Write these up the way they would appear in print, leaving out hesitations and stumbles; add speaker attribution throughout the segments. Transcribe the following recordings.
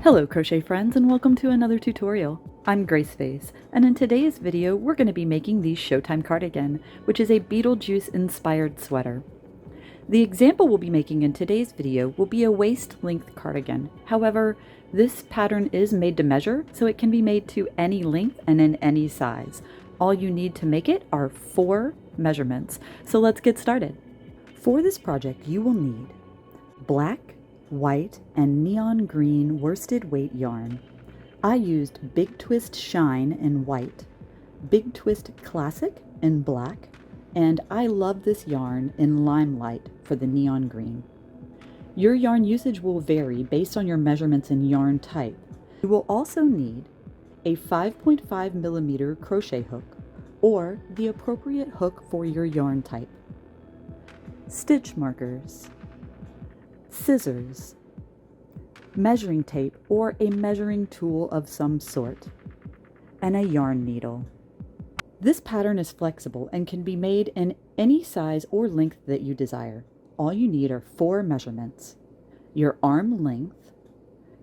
Speaker 1: Hello crochet friends, and welcome to another tutorial. I'm Graceface, and in today's video we're going to be making the Showtime cardigan, which is a Beetlejuice inspired sweater. The example we'll be making in today's video will be a waist-length cardigan. However, this pattern is made to measure, so it can be made to any length and in any size. All you need to make it are 4 measurements, so let's get started. For this project you will need black, white, and neon green worsted weight yarn. I used Big Twist Shine in white, Big Twist Classic in black, and I love this yarn in Limelight for the neon green. Your yarn usage will vary based on your measurements and yarn type. You will also need a 5.5mm crochet hook or the appropriate hook for your yarn type, stitch markers, scissors, measuring tape or a measuring tool of some sort, and a yarn needle. This pattern is flexible and can be made in any size or length that you desire. All you need are 4 measurements: your arm length,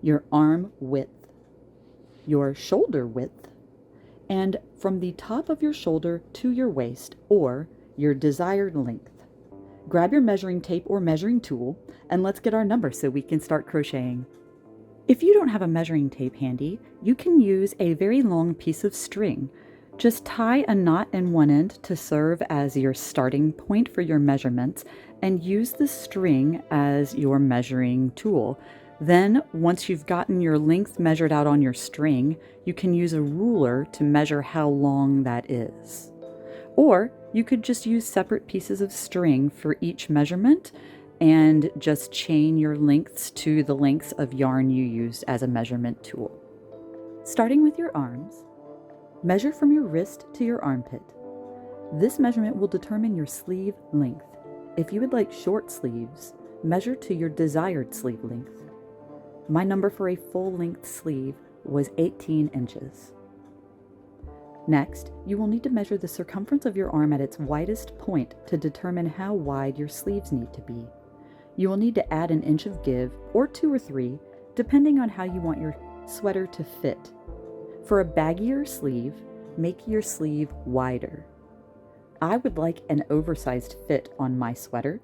Speaker 1: your arm width, your shoulder width, and from the top of your shoulder to your waist, or your desired length. Grab your measuring tape or measuring tool, and let's get our number so we can start crocheting. If you don't have a measuring tape handy, you can use a very long piece of string. Just tie a knot in one end to serve as your starting point for your measurements, and use the string as your measuring tool. Then, once you've gotten your length measured out on your string, you can use a ruler to measure how long that is. Or you could just use separate pieces of string for each measurement and just chain your lengths to the lengths of yarn you used as a measurement tool. Starting with your arms, measure from your wrist to your armpit. This measurement will determine your sleeve length. If you would like short sleeves, measure to your desired sleeve length. My number for a full-length sleeve was 18 inches. Next, you will need to measure the circumference of your arm at its widest point to determine how wide your sleeves need to be. You will need to add an inch of give, or 2 or 3, depending on how you want your sweater to fit. For a baggier sleeve, make your sleeve wider. I would like an oversized fit on my sweater.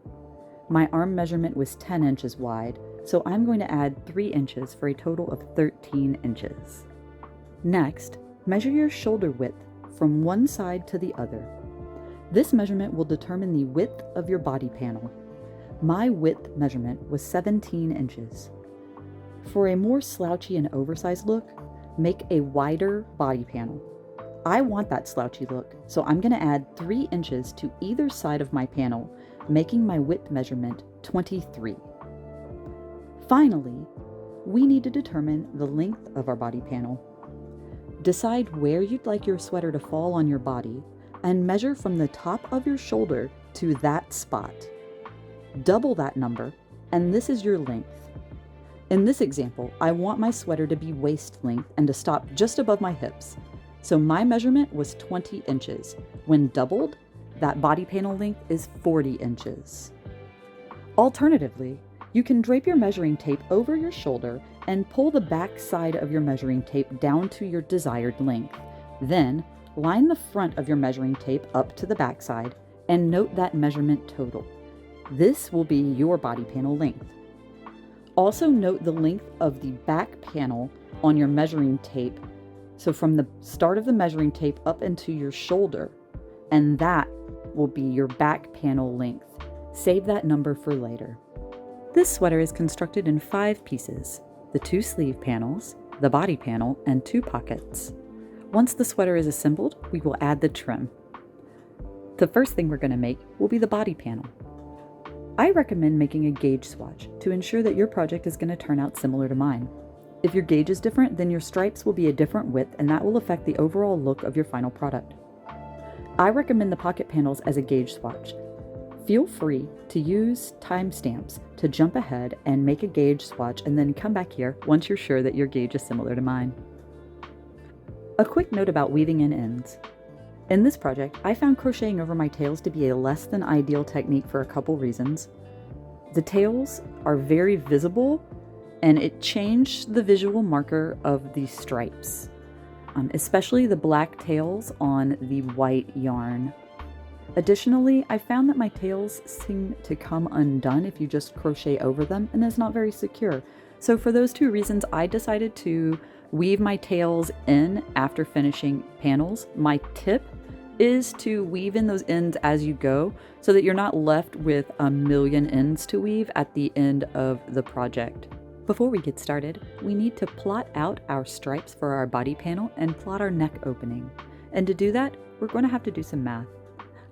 Speaker 1: My arm measurement was 10 inches wide, so I'm going to add 3 inches for a total of 13 inches. Next, measure your shoulder width from one side to the other. This measurement will determine the width of your body panel. My width measurement was 17 inches. For a more slouchy and oversized look, make a wider body panel. I want that slouchy look, so I'm going to add 3 inches to either side of my panel, making my width measurement 23. Finally, we need to determine the length of our body panel. Decide where you'd like your sweater to fall on your body and measure from the top of your shoulder to that spot. Double that number, and this is your length. In this example, I want my sweater to be waist length and to stop just above my hips. So my measurement was 20 inches. When doubled, that body panel length is 40 inches. Alternatively, you can drape your measuring tape over your shoulder and pull the back side of your measuring tape down to your desired length. Then, line the front of your measuring tape up to the back side and note that measurement total. This will be your body panel length. Also note the length of the back panel on your measuring tape, so from the start of the measuring tape up into your shoulder, and that will be your back panel length. Save that number for later. This sweater is constructed in 5 pieces: the 2 sleeve panels, the body panel, and 2 pockets. Once the sweater is assembled, we will add the trim. The first thing we're going to make will be the body panel. I recommend making a gauge swatch to ensure that your project is going to turn out similar to mine. If your gauge is different, then your stripes will be a different width, and that will affect the overall look of your final product. I recommend the pocket panels as a gauge swatch. Feel free to use timestamps to jump ahead and make a gauge swatch, and then come back here once you're sure that your gauge is similar to mine. A quick note about weaving in ends. In this project, I found crocheting over my tails to be a less than ideal technique for a couple reasons. The tails are very visible and it changed the visual marker of the stripes, especially the black tails on the white yarn. Additionally, I found that my tails seem to come undone if you just crochet over them, and is not very secure. So for those two reasons, I decided to weave my tails in after finishing panels. My tip is to weave in those ends as you go so that you're not left with a million ends to weave at the end of the project. Before we get started, we need to plot out our stripes for our body panel and plot our neck opening. And to do that, we're going to have to do some math.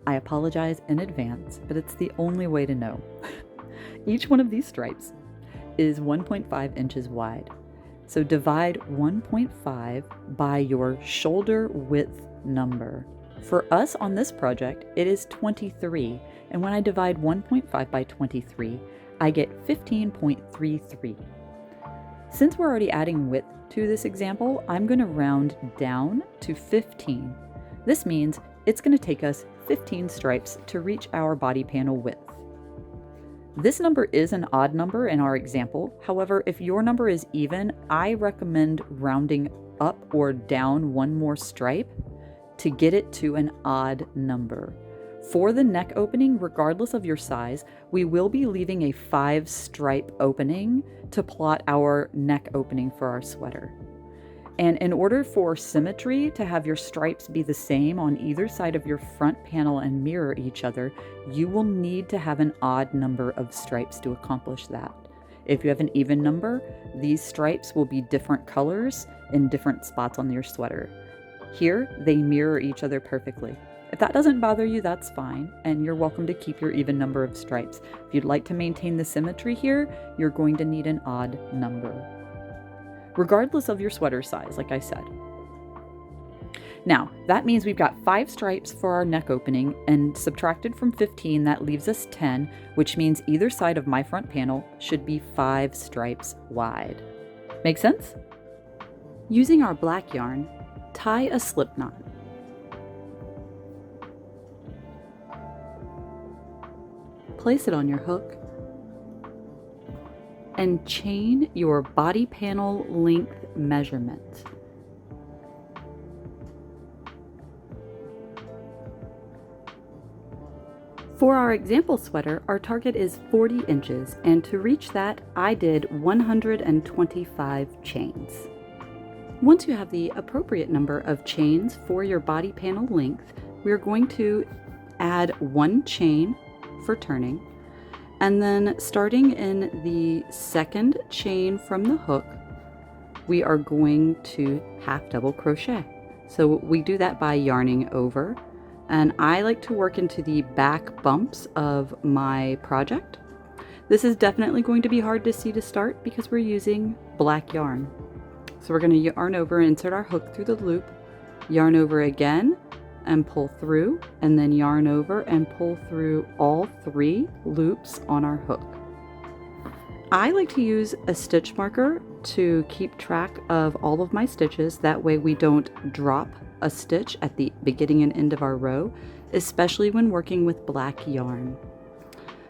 Speaker 1: I apologize in advance, but it's the only way to know. Each one of these stripes is 1.5 inches wide. So divide 1.5 by your shoulder width number. For us on this project, it is 23, and when I divide 1.5 by 23, I get 15.33. Since we're already adding width to this example, I'm going to round down to 15. This means it's going to take us 15 stripes to reach our body panel width. This number is an odd number in our example. However, if your number is even, I recommend rounding up or down one more stripe to get it to an odd number. For the neck opening, regardless of your size, we will be leaving a 5-stripe opening to plot our neck opening for our sweater. And in order for symmetry to have your stripes be the same on either side of your front panel and mirror each other, you will need to have an odd number of stripes to accomplish that. If you have an even number, these stripes will be different colors in different spots on your sweater. Here, they mirror each other perfectly. If that doesn't bother you, that's fine, and you're welcome to keep your even number of stripes. If you'd like to maintain the symmetry here, you're going to need an odd number, regardless of your sweater size, like I said. Now, that means we've got 5 stripes for our neck opening, and subtracted from 15, that leaves us 10, which means either side of my front panel should be 5 stripes wide. Make sense? Using our black yarn, tie a slip knot. Place it on your hook and chain your body panel length measurement. For our example sweater, our target is 40 inches, and to reach that, I did 125 chains. Once you have the appropriate number of chains for your body panel length, we're going to add 1 chain for turning, and then starting in the 2nd chain from the hook, we are going to half double crochet. So we do that by yarning over, and I like to work into the back bumps of my project. This is definitely going to be hard to see to start because we're using black yarn. So we're going to yarn over, insert our hook through the loop, yarn over again, and pull through, and then yarn over and pull through all 3 loops on our hook. I like to use a stitch marker to keep track of all of my stitches. That way we don't drop a stitch at the beginning and end of our row, especially when working with black yarn.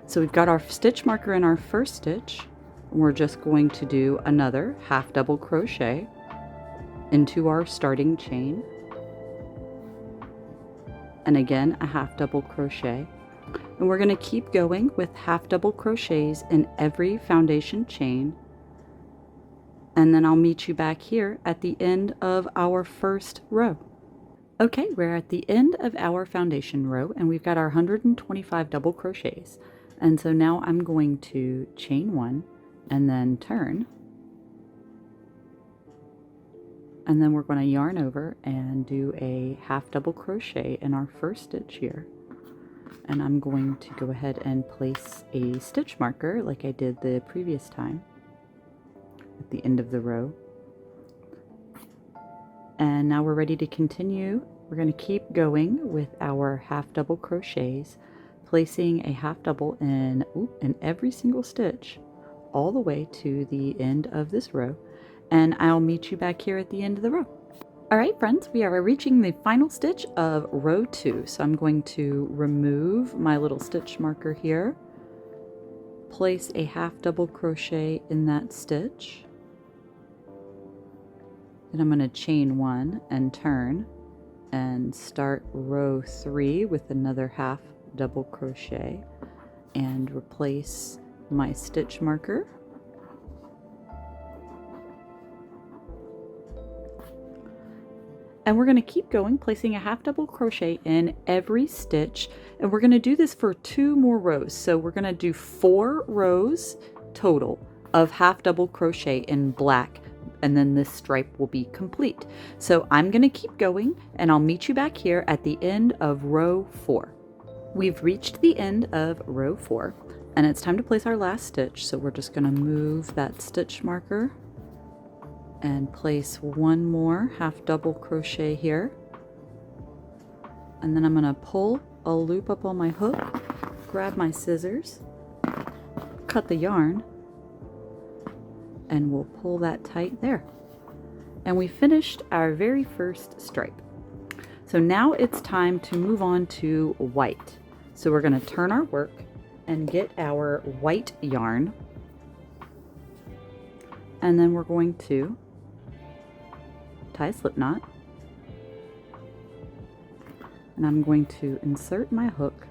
Speaker 1: So we've got our stitch marker in our first stitch. We're just going to do another half double crochet into our starting chain, and again a half double crochet, and we're going to keep going with half double crochets in every foundation chain, and then I'll meet you back here at the end of our first row. Okay, we're at the end of our foundation row, and we've got our 125 double crochets, and so now I'm going to chain 1 and then turn, and then we're going to yarn over and do a half double crochet in our first stitch here. And I'm going to go ahead and place a stitch marker like I did the previous time at the end of the row. And now we're ready to continue. We're going to keep going with our half double crochets, placing a half double in every single stitch all the way to the end of this row. And I'll meet you back here at the end of the row. All right, friends, we are reaching the final stitch of row 2. So I'm going to remove my little stitch marker here, place a half double crochet in that stitch. Then I'm going to chain 1 and turn and start row 3 with another half double crochet and replace my stitch marker. And we're going to keep going, placing a half double crochet in every stitch, and we're going to do this for 2 more rows. So we're going to do 4 rows total of half double crochet in black, and then this stripe will be complete. So I'm going to keep going, and I'll meet you back here at the end of row 4. We've reached the end of row 4, and it's time to place our last stitch. So we're just going to move that stitch marker and place 1 more half double crochet here. And then I'm going to pull a loop up on my hook, grab my scissors, cut the yarn, and we'll pull that tight there. And we finished our very first stripe. So now it's time to move on to white. So we're going to turn our work and get our white yarn. And then we're going to tie a slip knot. And I'm going to insert my hook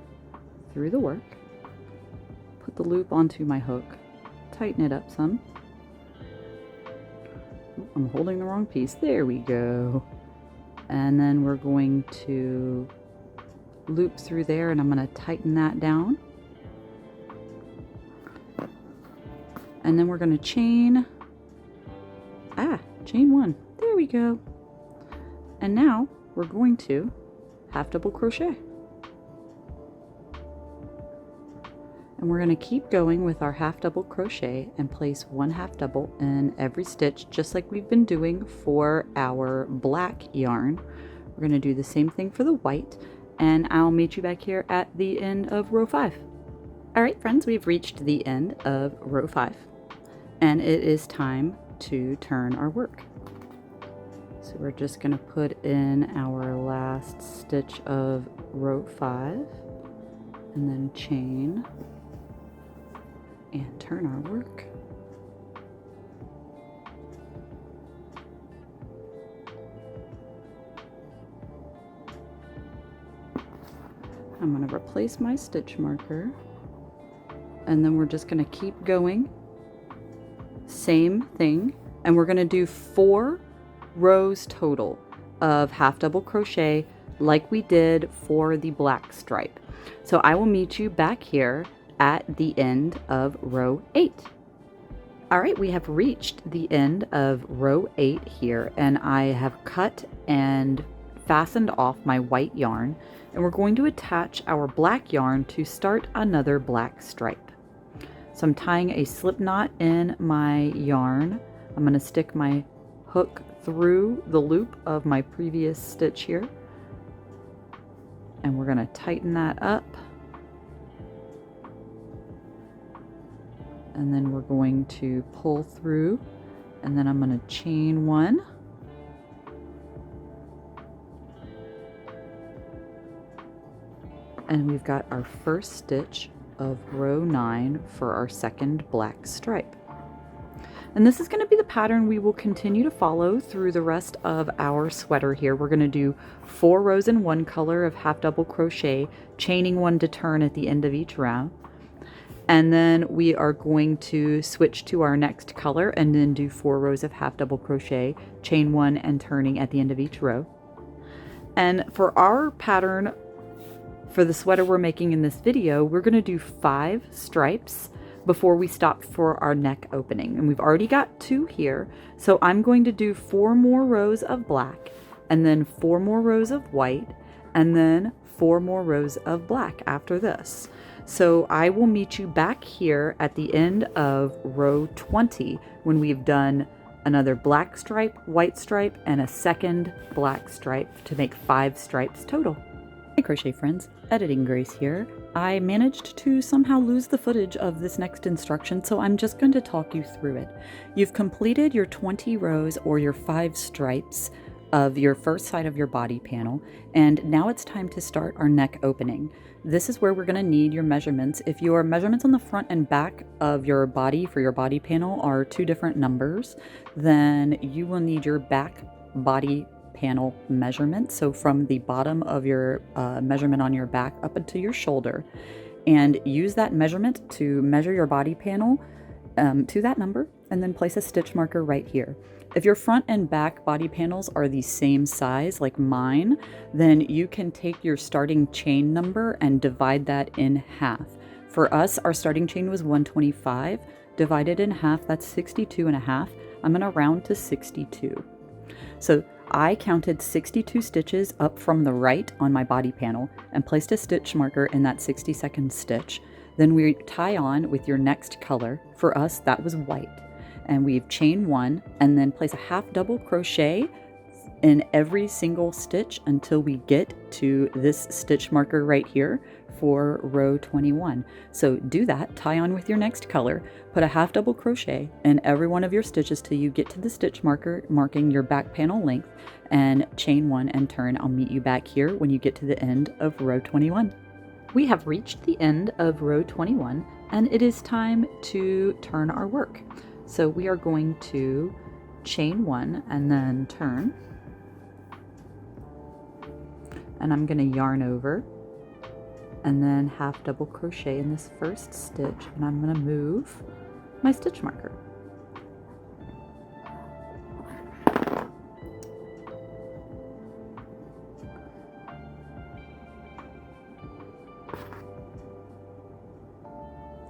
Speaker 1: through the work, put the loop onto my hook, tighten it up some. I'm holding the wrong piece. There we go. And then we're going to loop through there, and I'm going to tighten that down. And then we're going to chain 1. There we go. And now we're going to half double crochet. And we're going to keep going with our half double crochet and place 1 half double in every stitch, just like we've been doing for our black yarn. We're going to do the same thing for the white, and I'll meet you back here at the end of row 5. All right, friends, we've reached the end of row 5, and it is time to turn our work. So we're just going to put in our last stitch of row 5 and then chain and turn our work. I'm going to replace my stitch marker, and then we're just going to keep going. Same thing, and we're going to do 4 rows total of half double crochet like we did for the black stripe. So I will meet you back here at the end of row 8. All right, we have reached the end of row 8 here, and I have cut and fastened off my white yarn, and we're going to attach our black yarn to start another black stripe. So I'm tying a slip knot in my yarn. I'm going to stick my hook through the loop of my previous stitch here, and we're going to tighten that up. And then we're going to pull through, and then I'm going to chain 1. And we've got our first stitch of row 9 for our second black stripe. And this is going to be the pattern we will continue to follow through the rest of our sweater here. We're going to do 4 rows in one color of half double crochet, chaining 1 to turn at the end of each row. And then we are going to switch to our next color and then do 4 rows of half double crochet, chain 1 and turning at the end of each row. And for our pattern for the sweater we're making in this video, we're going to do 5 stripes before we stop for our neck opening. And we've already got 2 here. So I'm going to do 4 more rows of black, and then 4 more rows of white, and then 4 more rows of black after this. So I will meet you back here at the end of row 20 when we've done another black stripe, white stripe, and a second black stripe to make 5 stripes total. Hey crochet friends, Editing Grace here. I managed to somehow lose the footage of this next instruction, so I'm just going to talk you through it. You've completed your 20 rows or your 5 stripes of your first side of your body panel, and now it's time to start our neck opening. This is where we're going to need your measurements. If your measurements on the front and back of your body for your body panel are two different numbers, then you will need your back body panel measurement. So from the bottom of your measurement on your back up into your shoulder, and use that measurement to measure your body panel to that number, and then place a stitch marker right here. If your front and back body panels are the same size like mine, then you can take your starting chain number and divide that in half. For us, our starting chain was 125. Divided in half, that's 62 and a half. I'm going to round to 62. So I counted 62 stitches up from the right on my body panel and placed a stitch marker in that 62nd stitch. Then we tie on with your next color. For us, that was white. And we've chain one and then place a half double crochet in every single stitch until we get to this stitch marker right here for row 21. So do that, tie on with your next color, put a half double crochet in every one of your stitches till you get to the stitch marker marking your back panel length, and chain one and turn. I'll meet you back here when you get to the end of row 21. We have reached the end of row 21 and it is time to turn our work. So we are going to chain one and then turn, and I'm going to yarn over and then half double crochet in this first stitch, and I'm going to move my stitch marker.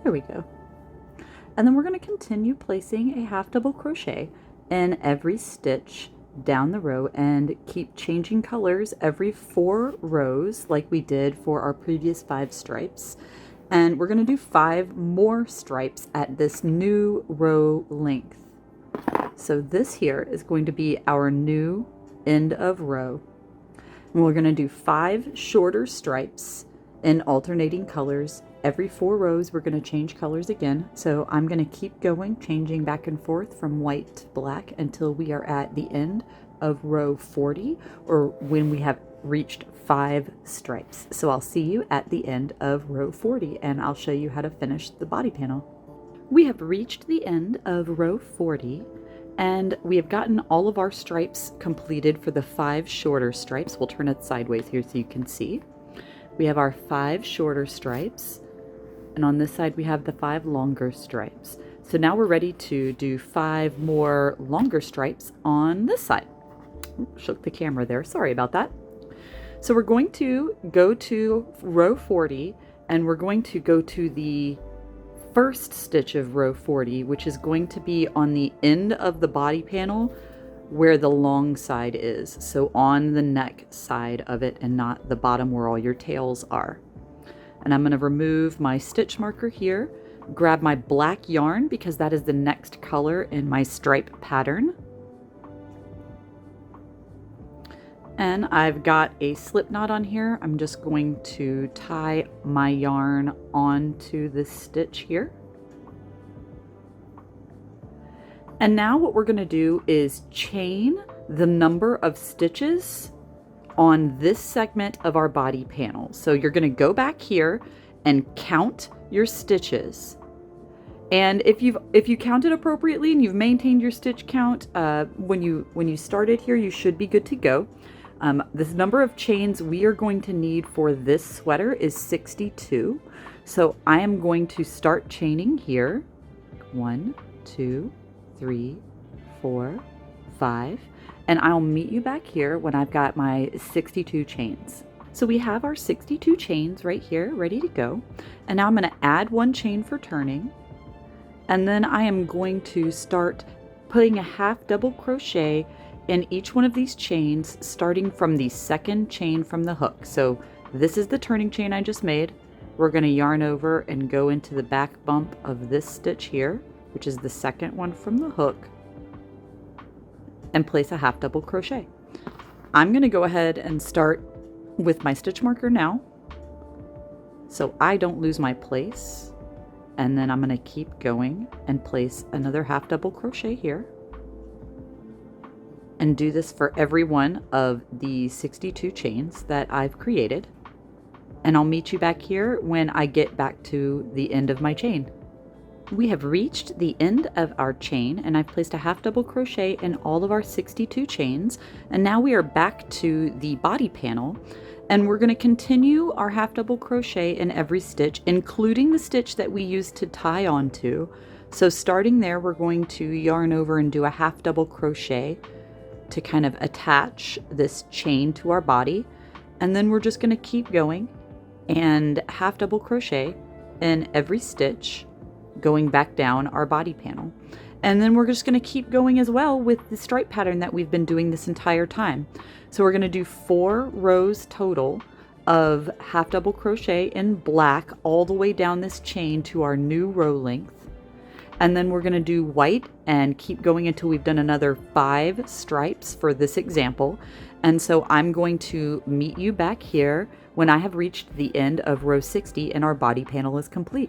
Speaker 1: There we go. And then we're going to continue placing a half double crochet in every stitch down the row and keep changing colors every 4 rows like we did for our previous 5 stripes. And we're going to do 5 more stripes at this new row length. So this here is going to be our new end of row. And we're going to do 5 shorter stripes in alternating colors. Every 4 rows we're going to change colors again, so I'm going to keep going, changing back and forth from white to black until we are at the end of row 40, or when we have reached 5 stripes. So I'll see you at the end of row 40 and I'll show you how to finish the body panel. We have reached the end of row 40 and we have gotten all of our stripes completed for the 5 shorter stripes. We'll turn it sideways here so you can see. We have our 5 shorter stripes, and on this side we have the 5 longer stripes. So now we're ready to do 5 more longer stripes on this side. Shook the camera there, sorry about that. So we're going to go to row 40 and we're going to go to the first stitch of row 40, which is going to be on the end of the body panel where the long side is. So on the neck side of it and not the bottom where all your tails are. And I'm going to remove my stitch marker here, grab my black yarn because that is the next color in my stripe pattern. And I've got a slip knot on here. I'm just going to tie my yarn onto this stitch here. And now what we're going to do is chain the number of stitches on this segment of our body panel. So you're going to go back here and count your stitches. And if you counted appropriately and you've maintained your stitch count when you started here, you should be good to go. This number of chains we are going to need for this sweater is 62. So I am going to start chaining here. 1, 2, 3, 4, 5, and I'll meet you back here when I've got my 62 chains. So we have our 62 chains right here ready to go, and now I'm going to add 1 chain for turning, and then I am going to start putting a half double crochet in each one of these chains starting from the second chain from the hook. So this is the turning chain I just made. We're going to yarn over and go into the back bump of this stitch here, which is the second one from the hook, and place a half double crochet. I'm going to go ahead and start with my stitch marker now so I don't lose my place, and then I'm going to keep going and place another half double crochet here, and do this for every one of the 62 chains that I've created. And I'll meet you back here when I get back to the end of my chain. We have reached the end of our chain, and I've placed a half double crochet in all of our 62 chains. And now we are back to the body panel, and we're going to continue our half double crochet in every stitch, including the stitch that we used to tie onto. So starting there, we're going to yarn over and do a half double crochet to kind of attach this chain to our body. And then we're just going to keep going and half double crochet in every stitch going back down our body panel. And then we're just going to keep going as well with the stripe pattern that we've been doing this entire time. So we're going to do 4 rows total of half double crochet in black all the way down this chain to our new row length. And then we're going to do white and keep going until we've done another 5 stripes for this example. And so I'm going to meet you back here when I have reached the end of row 60 and our body panel is complete.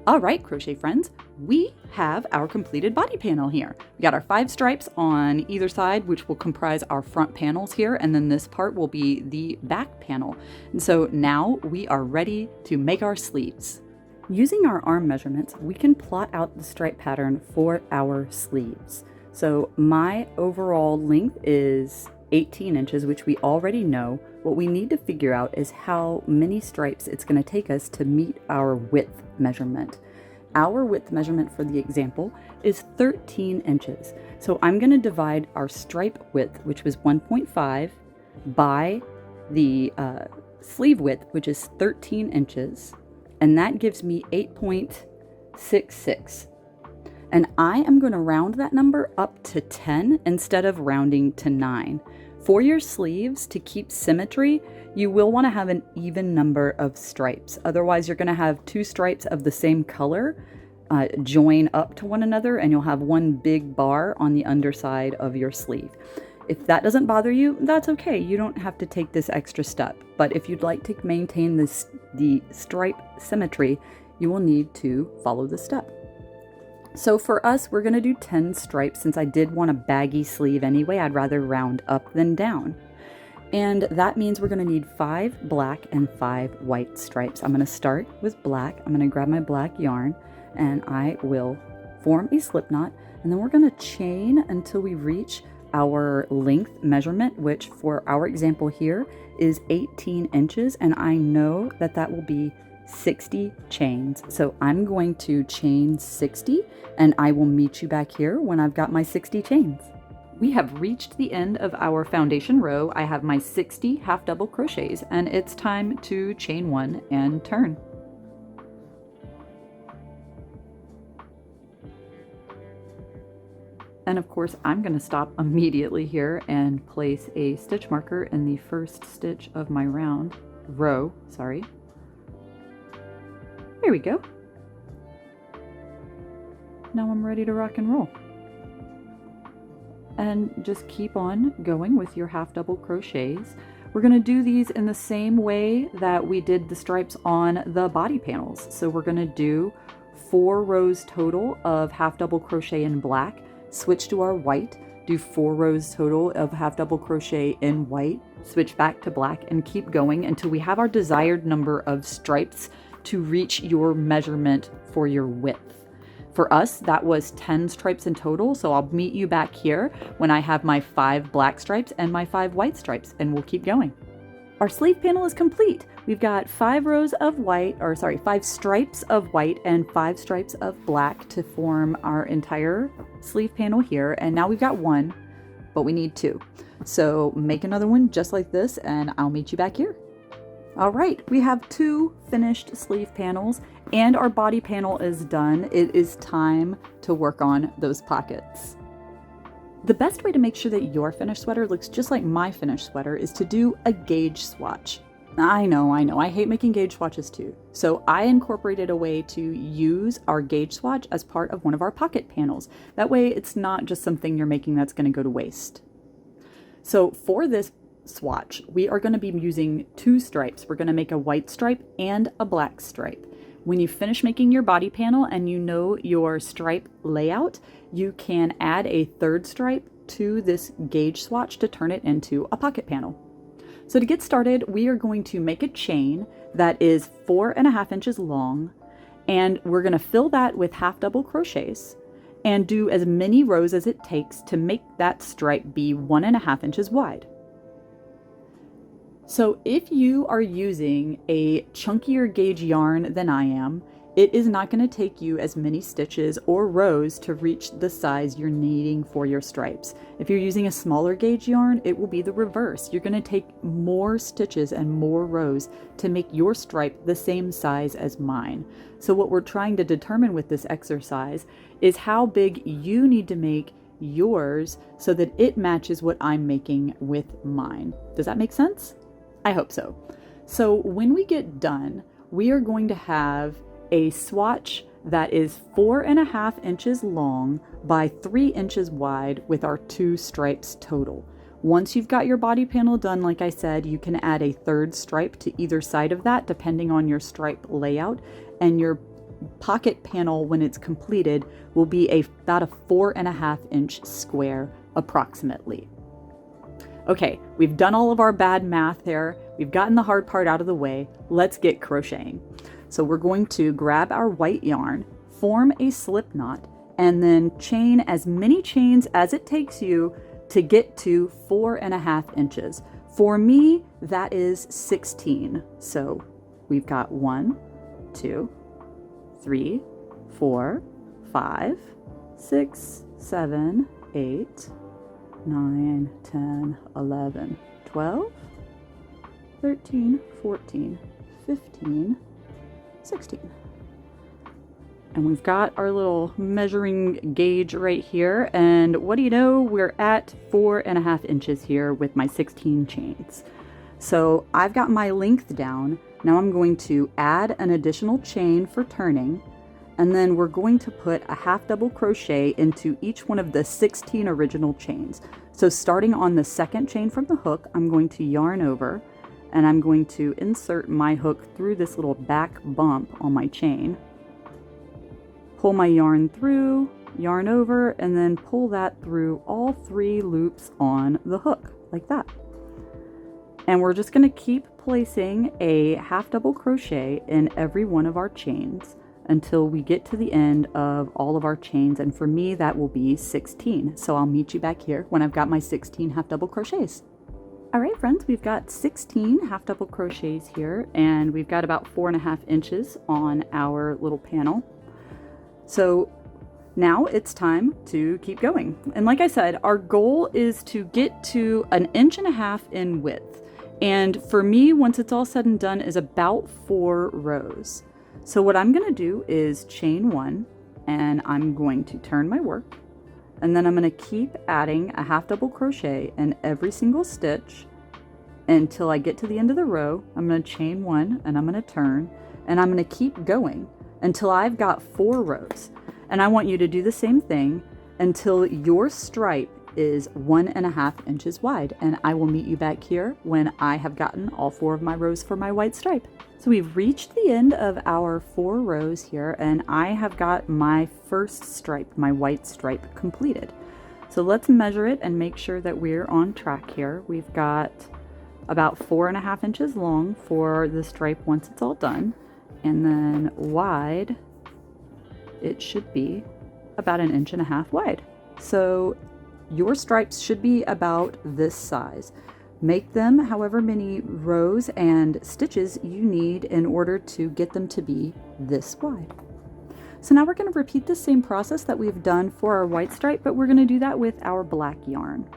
Speaker 1: All right, crochet friends, we have our completed body panel here. We got our 5 stripes on either side, which will comprise our front panels here, and then this part will be the back panel. And so now we are ready to make our sleeves. Using our arm measurements, we can plot out the stripe pattern for our sleeves. So my overall length is 18 inches, which we already know. What we need to figure out is how many stripes it's going to take us to meet our width measurement. Our width measurement for the example is 13 inches. So I'm going to divide our stripe width, which was 1.5, by the sleeve width, which is 13 inches. And that gives me 8.66. And I am going to round that number up to 10 instead of rounding to 9. For your sleeves, to keep symmetry, you will want to have an even number of stripes. Otherwise, you're going to have 2 stripes of the same color join up to one another, and you'll have one big bar on the underside of your sleeve. If that doesn't bother you, that's okay. You don't have to take this extra step. But if you'd like to maintain the stripe symmetry, you will need to follow this step. So for us, we're going to do 10 stripes. Since I did want a baggy sleeve anyway, I'd rather round up than down. And that means we're going to need 5 black and 5 white stripes. I'm going to start with black. I'm going to grab my black yarn and I will form a slip knot. And then we're going to chain until we reach our length measurement, which for our example here is 18 inches. And I know that that will be 60 chains. So I'm going to chain 60 and I will meet you back here when I've got my 60 chains. We have reached the end of our foundation row. I have my 60 half double crochets and it's time to chain 1 and turn. And of course, I'm going to stop immediately here and place a stitch marker in the first stitch of my row. There we go. Now I'm ready to rock and roll. And just keep on going with your half double crochets. We're going to do these in the same way that we did the stripes on the body panels. So we're going to do 4 rows total of half double crochet in black, switch to our white, do 4 rows total of half double crochet in white, switch back to black, and keep going until we have our desired number of stripes to reach your measurement for your width. For us, that was 10 stripes in total, so I'll meet you back here when I have my 5 black stripes and my 5 white stripes, and we'll keep going. Our sleeve panel is complete. We've got 5 stripes of white and 5 stripes of black to form our entire sleeve panel here, and now we've got 1, but we need 2. So make another one just like this, and I'll meet you back here. All right, we have 2 finished sleeve panels and our body panel is done. It is time to work on those pockets. The best way to make sure that your finished sweater looks just like my finished sweater is to do a gauge swatch. I know, I hate making gauge swatches too. So I incorporated a way to use our gauge swatch as part of one of our pocket panels. That way it's not just something you're making that's going to go to waste. So for this swatch, we are going to be using 2 stripes. We're going to make a white stripe and a black stripe. When you finish making your body panel and you know your stripe layout, you can add a 3rd stripe to this gauge swatch to turn it into a pocket panel. So to get started, we are going to make a chain that is 4.5 inches long, and we're going to fill that with half double crochets and do as many rows as it takes to make that stripe be 1.5 inches wide. So if you are using a chunkier gauge yarn than I am, it is not going to take you as many stitches or rows to reach the size you're needing for your stripes. If you're using a smaller gauge yarn, it will be the reverse. You're going to take more stitches and more rows to make your stripe the same size as mine. So what we're trying to determine with this exercise is how big you need to make yours so that it matches what I'm making with mine. Does that make sense? I hope so. So when we get done, we are going to have a swatch that is 4.5 inches long by 3 inches wide with our 2 stripes total. Once you've got your body panel done, like I said, you can add a third stripe to either side of that depending on your stripe layout, and your pocket panel, when it's completed, will be about a 4.5 inch square approximately. Okay, we've done all of our bad math there. We've gotten the hard part out of the way. Let's get crocheting. So we're going to grab our white yarn, form a slip knot, and then chain as many chains as it takes you to get to 4.5 inches. For me, that is 16. So we've got 1, 2, 3, 4, 5, 6, 7, 8, 9, 10, 11, 12, 13, 14, 15, 16. And we've got our little measuring gauge right here, and what do you know, we're at 4.5 inches here with my 16 chains. So I've got my length down. Now I'm going to add an additional chain for turning, and then we're going to put a half double crochet into each one of the 16 original chains. So starting on the second chain from the hook, I'm going to yarn over, and I'm going to insert my hook through this little back bump on my chain, pull my yarn through, yarn over, and then pull that through all 3 loops on the hook, like that. And we're just going to keep placing a half double crochet in every one of our chains until we get to the end of all of our chains, and for me that will be 16. So I'll meet you back here when I've got my 16 half double crochets. All right, friends, we've got 16 half double crochets here, and we've got about 4.5 inches on our little panel. So now it's time to keep going. And like I said, our goal is to get to 1.5 inches in width. And for me, once it's all said and done, is about 4 rows. So what I'm going to do is chain 1, and I'm going to turn my work. And then I'm going to keep adding a half double crochet in every single stitch until I get to the end of the row. I'm going to chain 1 and I'm going to turn, and I'm going to keep going until I've got 4 rows. And I want you to do the same thing until your stripe is 1.5 inches wide. And I will meet you back here when I have gotten all 4 of my rows for my white stripe. So we've reached the end of our 4 rows here, and I have got my first stripe, my white stripe, completed. So let's measure it and make sure that we're on track here. We've got about 4.5 inches long for the stripe once it's all done, and then wide it should be about 1.5 inches wide. So your stripes should be about this size. Make them however many rows and stitches you need in order to get them to be this wide. So now we're going to repeat the same process that we've done for our white stripe, but we're going to do that with our black yarn.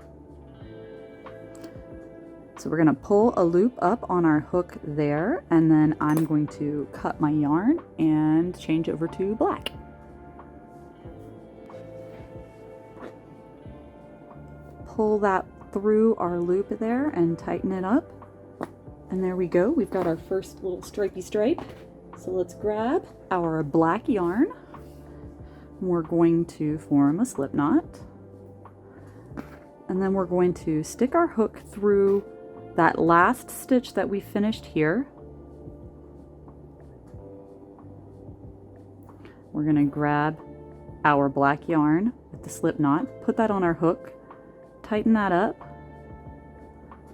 Speaker 1: So we're going to pull a loop up on our hook there, and then I'm going to cut my yarn and change over to black. Pull that through our loop there and tighten it up, and there we go. We've got our first little stripey stripe. So let's grab our black yarn. We're going to form a slip knot, and then we're going to stick our hook through that last stitch that we finished here. We're going to grab our black yarn with the slip knot, put that on our hook, tighten that up,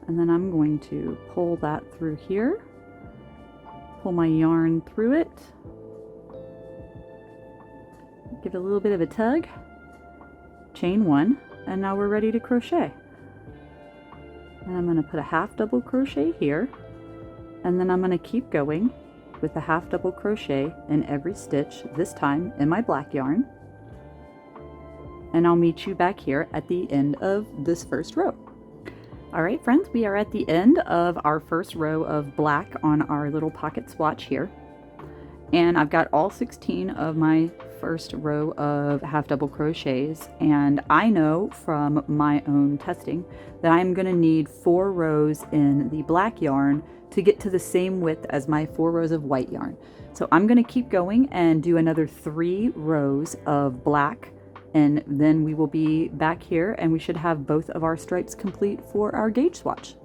Speaker 1: and then I'm going to pull that through here, pull my yarn through it, give it a little bit of a tug, chain 1, and now we're ready to crochet. And I'm going to put a half double crochet here, and then I'm going to keep going with a half double crochet in every stitch, this time in my black yarn. And I'll meet you back here at the end of this first row. All right, friends, we are at the end of our first row of black on our little pocket swatch here. And I've got all 16 of my first row of half double crochets, and I know from my own testing that I'm going to need 4 rows in the black yarn to get to the same width as my 4 rows of white yarn. So I'm going to keep going and do another 3 rows of black, and then we will be back here and we should have both of our stripes complete for our gauge swatch.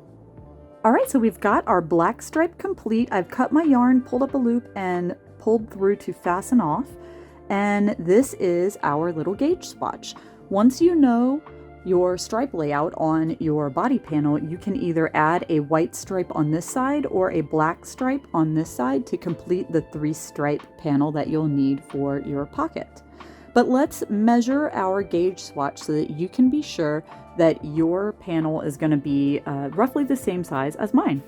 Speaker 1: All right, so we've got our black stripe complete. I've cut my yarn, pulled up a loop, and pulled through to fasten off. And this is our little gauge swatch. Once you know your stripe layout on your body panel, you can either add a white stripe on this side or a black stripe on this side to complete the 3-stripe panel that you'll need for your pocket. But let's measure our gauge swatch so that you can be sure that your panel is going to be roughly the same size as mine.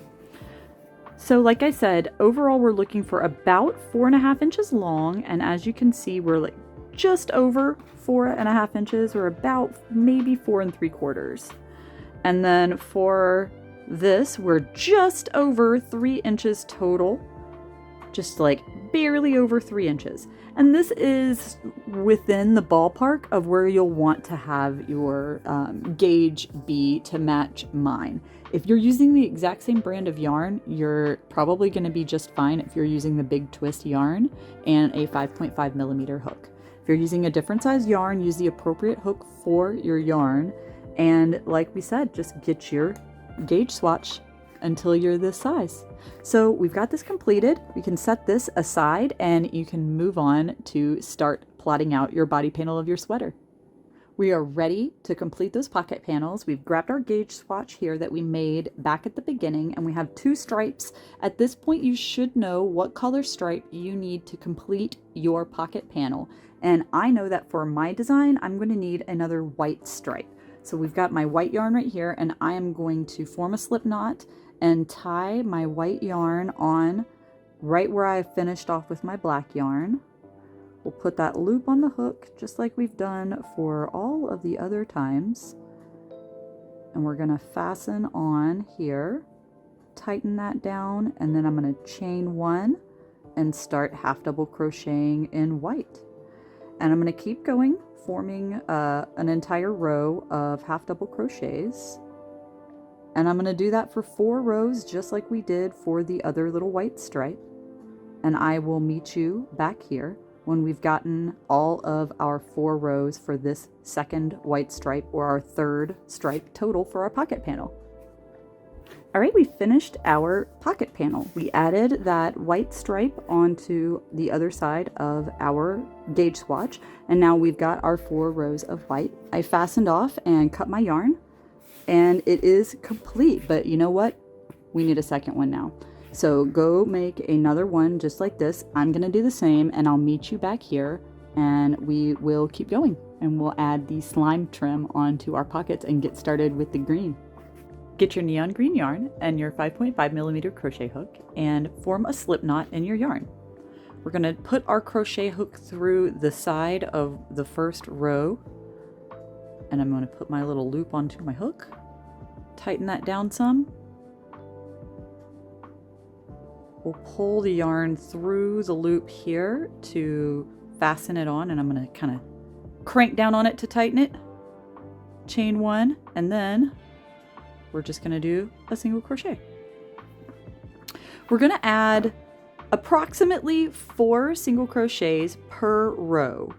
Speaker 1: So like I said, overall we're looking for about 4.5 inches long, and as you can see, we're like just over 4.5 inches, or about maybe 4 3/4. And then for this, we're just over 3 inches total, just like barely over 3 inches. And this is within the ballpark of where you'll want to have your gauge be to match mine. If you're using the exact same brand of yarn, you're probably going to be just fine if you're using the Big Twist yarn and a 5.5 millimeter hook. If you're using a different size yarn, use the appropriate hook for your yarn. And like we said, just get your gauge swatch until you're this size. So we've got this completed. We can set this aside and you can move on to start plotting out your body panel of your sweater. We are ready to complete those pocket panels. We've grabbed our gauge swatch here that we made back at the beginning, and we have 2 stripes. At this point, you should know what color stripe you need to complete your pocket panel. And I know that for my design, I'm going to need another white stripe. So we've got my white yarn right here, and I am going to form a slip knot and tie my white yarn on right where I finished off with my black yarn. We'll put that loop on the hook just like we've done for all of the other times. And we're going to fasten on here, tighten that down, and then I'm going to chain 1 and start half double crocheting in white. And I'm going to keep going, forming an entire row of half double crochets. And I'm going to do that for 4 rows just like we did for the other little white stripe. And I will meet you back here when we've gotten all of our 4 rows for this second white stripe, or our 3rd stripe total for our pocket panel. All right, we finished our pocket panel. We added that white stripe onto the other side of our gauge swatch, and now we've got our 4 rows of white. I fastened off and cut my yarn, and it is complete, but you know what? We need a second one now. So go make another one just like this. I'm going to do the same, and I'll meet you back here, and we will keep going, and we'll add the slime trim onto our pockets and get started with the green. Get your neon green yarn and your 5.5 millimeter crochet hook and form a slip knot in your yarn. We're going to put our crochet hook through the side of the first row, and I'm going to put my little loop onto my hook, tighten that down some. We'll pull the yarn through the loop here to fasten it on, and I'm going to kind of crank down on it to tighten it. Chain 1, and then we're just going to do a single crochet. We're going to add approximately 4 single crochets per row.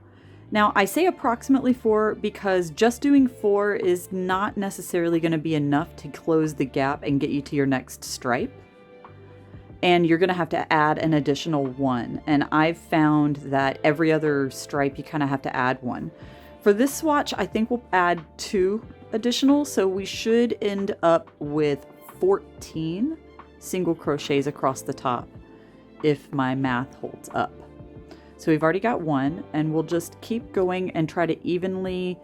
Speaker 1: Now, I say approximately 4 because just doing 4 is not necessarily going to be enough to close the gap and get you to your next stripe. And you're going to have to add an additional 1. And I've found that every other stripe you kind of have to add 1. For this swatch, I think we'll add 2 additional, so we should end up with 14 single crochets across the top if my math holds up. So we've already got one, and we'll just keep going and try to evenly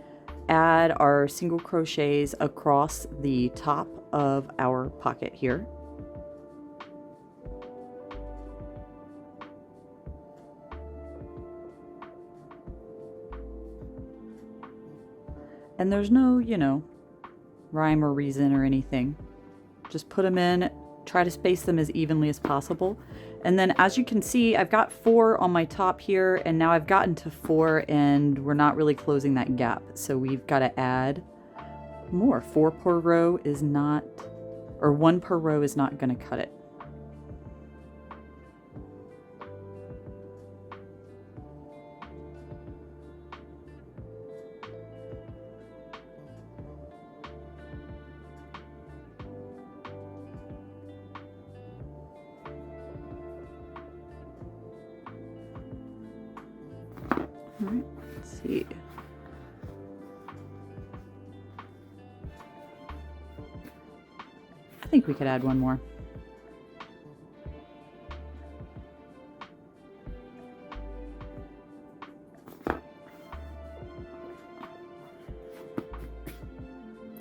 Speaker 1: add our single crochets across the top of our pocket here. And there's no, you know, rhyme or reason or anything. Just put them in, try to space them as evenly as possible. And then as you can see, I've got 4 on my top here, and now I've gotten to 4 and we're not really closing that gap. So we've got to add more. 4 per row is not, or 1 per row is not going to cut it. All right, let's see. I think we could add one more.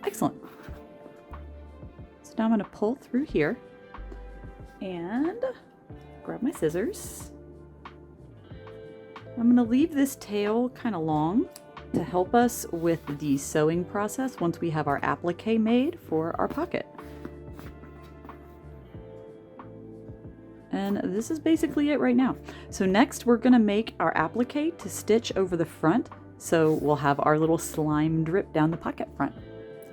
Speaker 1: Excellent. So now I'm going to pull through here and grab my scissors. I'm going to leave this tail kind of long to help us with the sewing process once we have our applique made for our pocket. And this is basically it right now. So next we're going to make our applique to stitch over the front, so we'll have our little slime drip down the pocket front.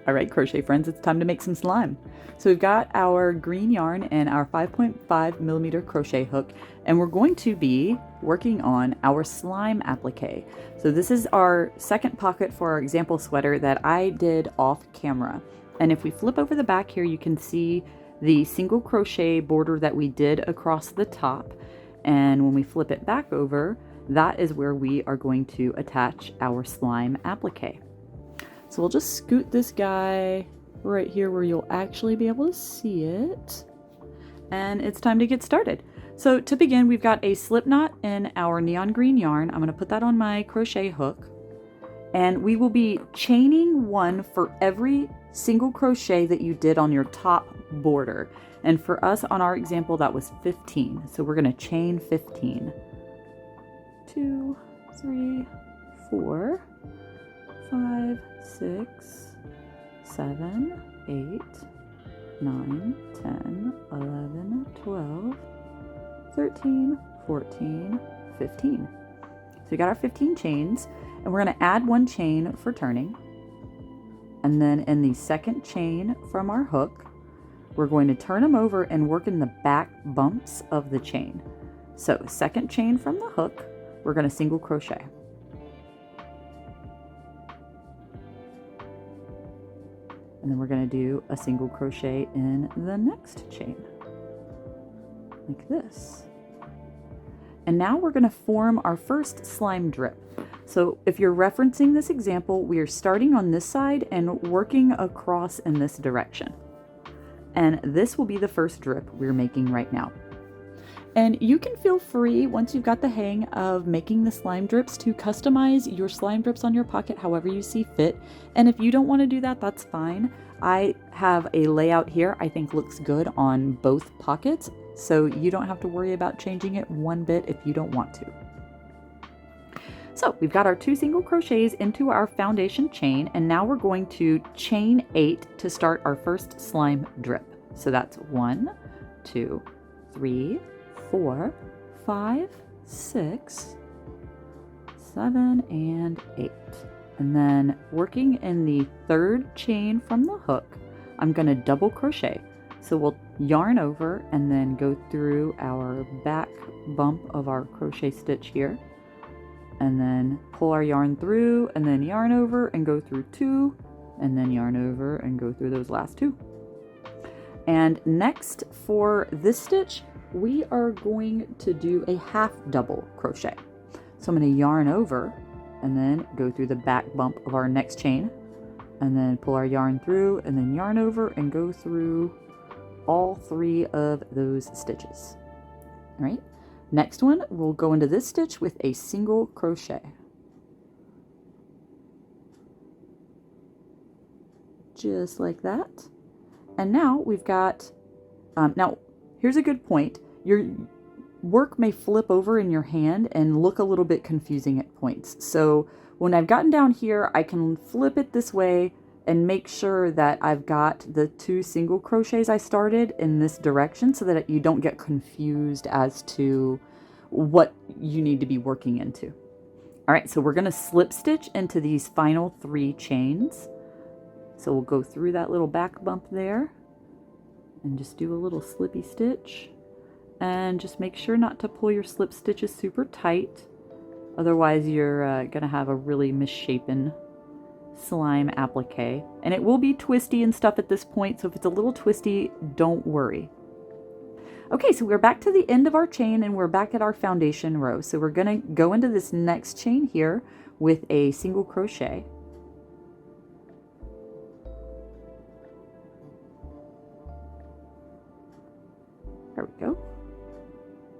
Speaker 1: All right, crochet friends, it's time to make some slime. So we've got our green yarn and our 5.5mm crochet hook, and we're going to be working on our slime applique. So this is our second pocket for our example sweater that I did off camera. And if we flip over the back here, you can see the single crochet border that we did across the top. And when we flip it back over, that is where we are going to attach our slime applique. So we'll just scoot this guy right here where you'll actually be able to see it. And it's time to get started. So to begin, we've got a slip knot in our neon green yarn. I'm going to put that on my crochet hook. And we will be chaining 1 for every single crochet that you did on your top border. And for us on our example, that was 15. So we're going to chain 15. 2, 3, 4, 5, 6, 7, 8, 9, 10, 11, 12, 13, 14, 15. So we got our 15 chains, and we're going to add 1 chain for turning. And then in the second chain from our hook, we're going to turn them over and work in the back bumps of the chain. So second chain from the hook, we're going to single crochet. And then we're going to do a single crochet in the next chain, like this. And now we're going to form our first slime drip. So if you're referencing this example, we are starting on this side and working across in this direction. And this will be the first drip we're making right now. And you can feel free, once you've got the hang of making the slime drips, to customize your slime drips on your pocket however you see fit. And if you don't want to do that, that's fine. I have a layout here I think looks good on both pockets, so you don't have to worry about changing it one bit if you don't want to. So we've got our 2 single crochets into our foundation chain, and now we're going to chain 8 to start our first slime drip. So that's 1, 2, 3, 4, 5, 6, 7, and 8. And then working in the third chain from the hook, I'm going to double crochet. So we'll yarn over and then go through our back bump of our crochet stitch here, and then pull our yarn through and then yarn over and go through 2, and then yarn over and go through those last 2. And next for this stitch, we are going to do a half double crochet. So I'm going to yarn over and then go through the back bump of our next chain, and then pull our yarn through, and then yarn over and go through all 3 of those stitches. All right, next one, we'll go into this stitch with a single crochet. Just like that. And now we've got, now here's a good point. Your work may flip over in your hand and look a little bit confusing at points. So when I've gotten down here, I can flip it this way and make sure that I've got the 2 single crochets I started in this direction so that you don't get confused as to what you need to be working into. All right, so we're going to slip stitch into these final 3 chains. So we'll go through that little back bump there and just do a little slippy stitch, and just make sure not to pull your slip stitches super tight. Otherwise you're going to have a really misshapen slime applique, and it will be twisty and stuff at this point, so if it's a little twisty, don't worry. Okay, so we're back to the end of our chain and we're back at our foundation row. So we're going to go into this next chain here with a single crochet. There we go.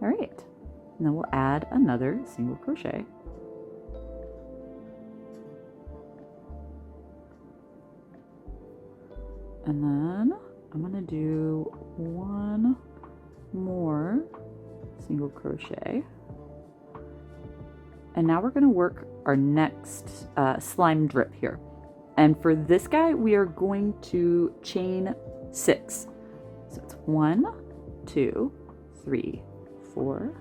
Speaker 1: All right, and then we'll add another single crochet. And then I'm going to do 1 more single crochet. And now we're going to work our next slime drip here. And for this guy, we are going to chain 6. So it's 1, 2, 3, 4,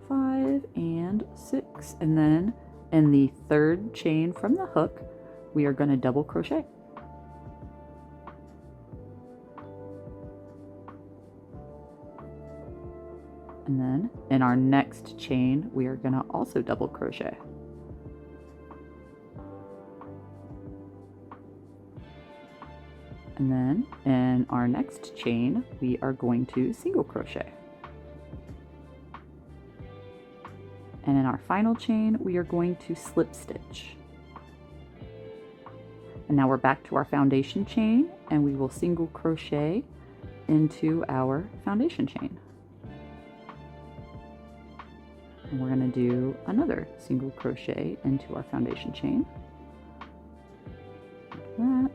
Speaker 1: 5, and 6. And then in the 3rd chain from the hook, we are going to double crochet. And then in our next chain, we are going to also double crochet. And then in our next chain, we are going to single crochet. And in our final chain, we are going to slip stitch. And now we're back to our foundation chain, and we will single crochet into our foundation chain. And we're going to do another single crochet into our foundation chain. Like that.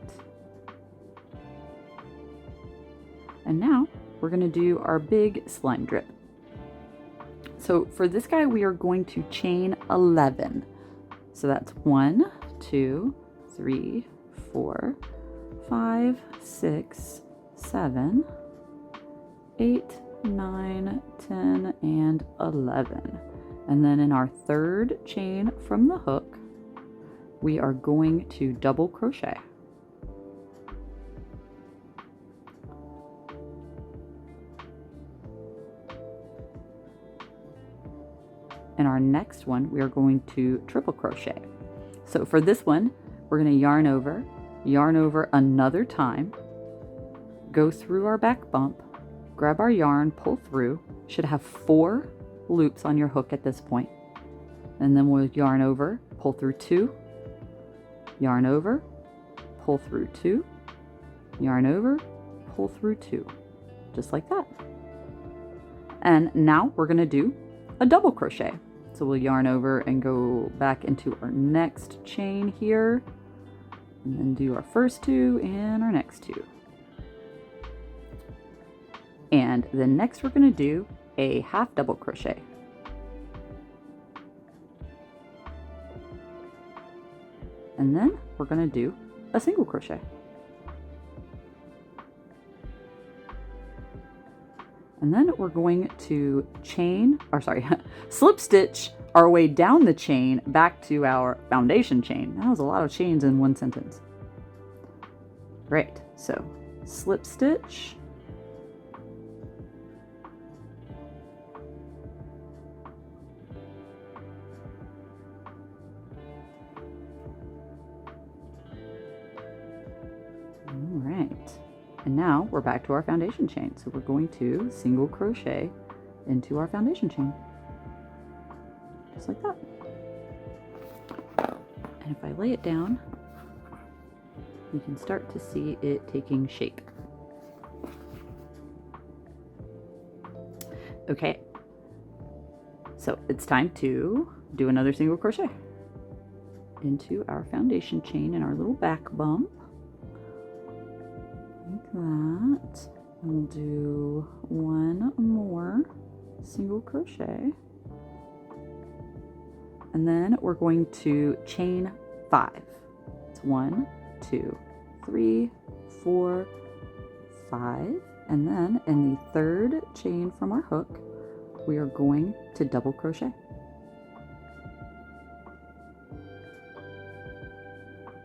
Speaker 1: And now we're going to do our big slime drip. So for this guy, we are going to chain 11. So that's 1, 2, 3, 4, 5, 6, 7, 8, 9, 10, and 11. And then in our 3rd chain from the hook, we are going to double crochet. In our next one, we are going to triple crochet. So for this one, we're going to yarn over another time, go through our back bump, grab our yarn, pull through. Should have 4 loops on your hook at this point. And then we'll yarn over, pull through 2, yarn over, pull through 2, yarn over, pull through 2, just like that. And now we're going to do a double crochet. So we'll yarn over and go back into our next chain here, and then do our first 2 and our next 2. And then next we're going to do a half double crochet. And then we're going to do a single crochet. And then we're going to slip stitch our way down the chain back to our foundation chain. That was a lot of chains in one sentence. Great, so slip stitch. All right. And now we're back to our foundation chain. So we're going to single crochet into our foundation chain. Just like that. And if I lay it down, you can start to see it taking shape. Okay, so it's time to do another single crochet into our foundation chain and our little back bump, like that. And we'll do one more single crochet, and then we're going to chain 5. It's 1, 2, 3, 4, 5. And then in the third chain from our hook, we are going to double crochet.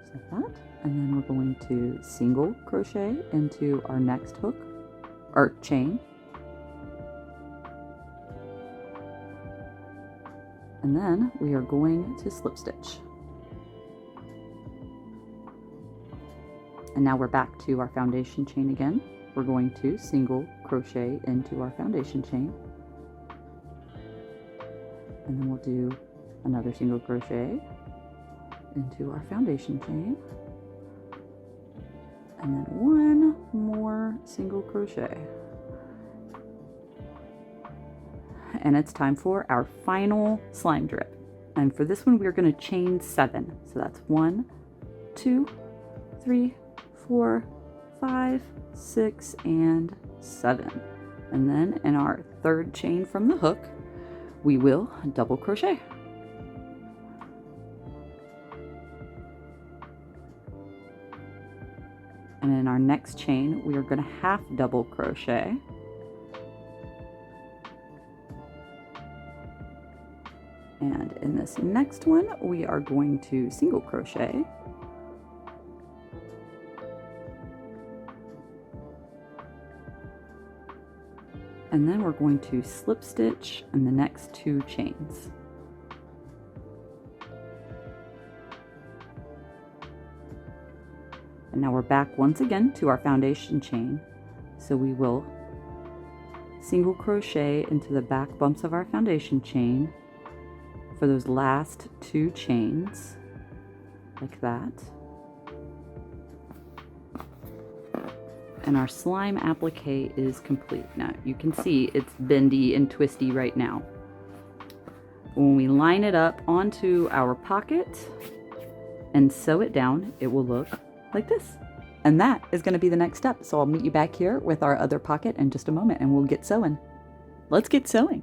Speaker 1: Just like that. And then we're going to single crochet into our next hook, or chain. And then we are going to slip stitch. And now we're back to our foundation chain again. We're going to single crochet into our foundation chain, and then we'll do another single crochet into our foundation chain, and then one more single crochet. And it's time for our final slime drip. And for this one, we're going to chain 7. So that's 1, 2, 3, 4, 5, 6, and 7. And then in our third chain from the hook, we will double crochet. And in our next chain, we are going to half double crochet. And in this next one, we are going to single crochet. And then we're going to slip stitch in the next 2 chains. And now we're back once again to our foundation chain. So we will single crochet into the back bumps of our foundation chain for those last 2 chains, like that. And our slime applique is complete. Now you can see it's bendy and twisty right now. When we line it up onto our pocket and sew it down, it will look like this. And that is going to be the next step. So I'll meet you back here with our other pocket in just a moment, and we'll get sewing. Let's get sewing.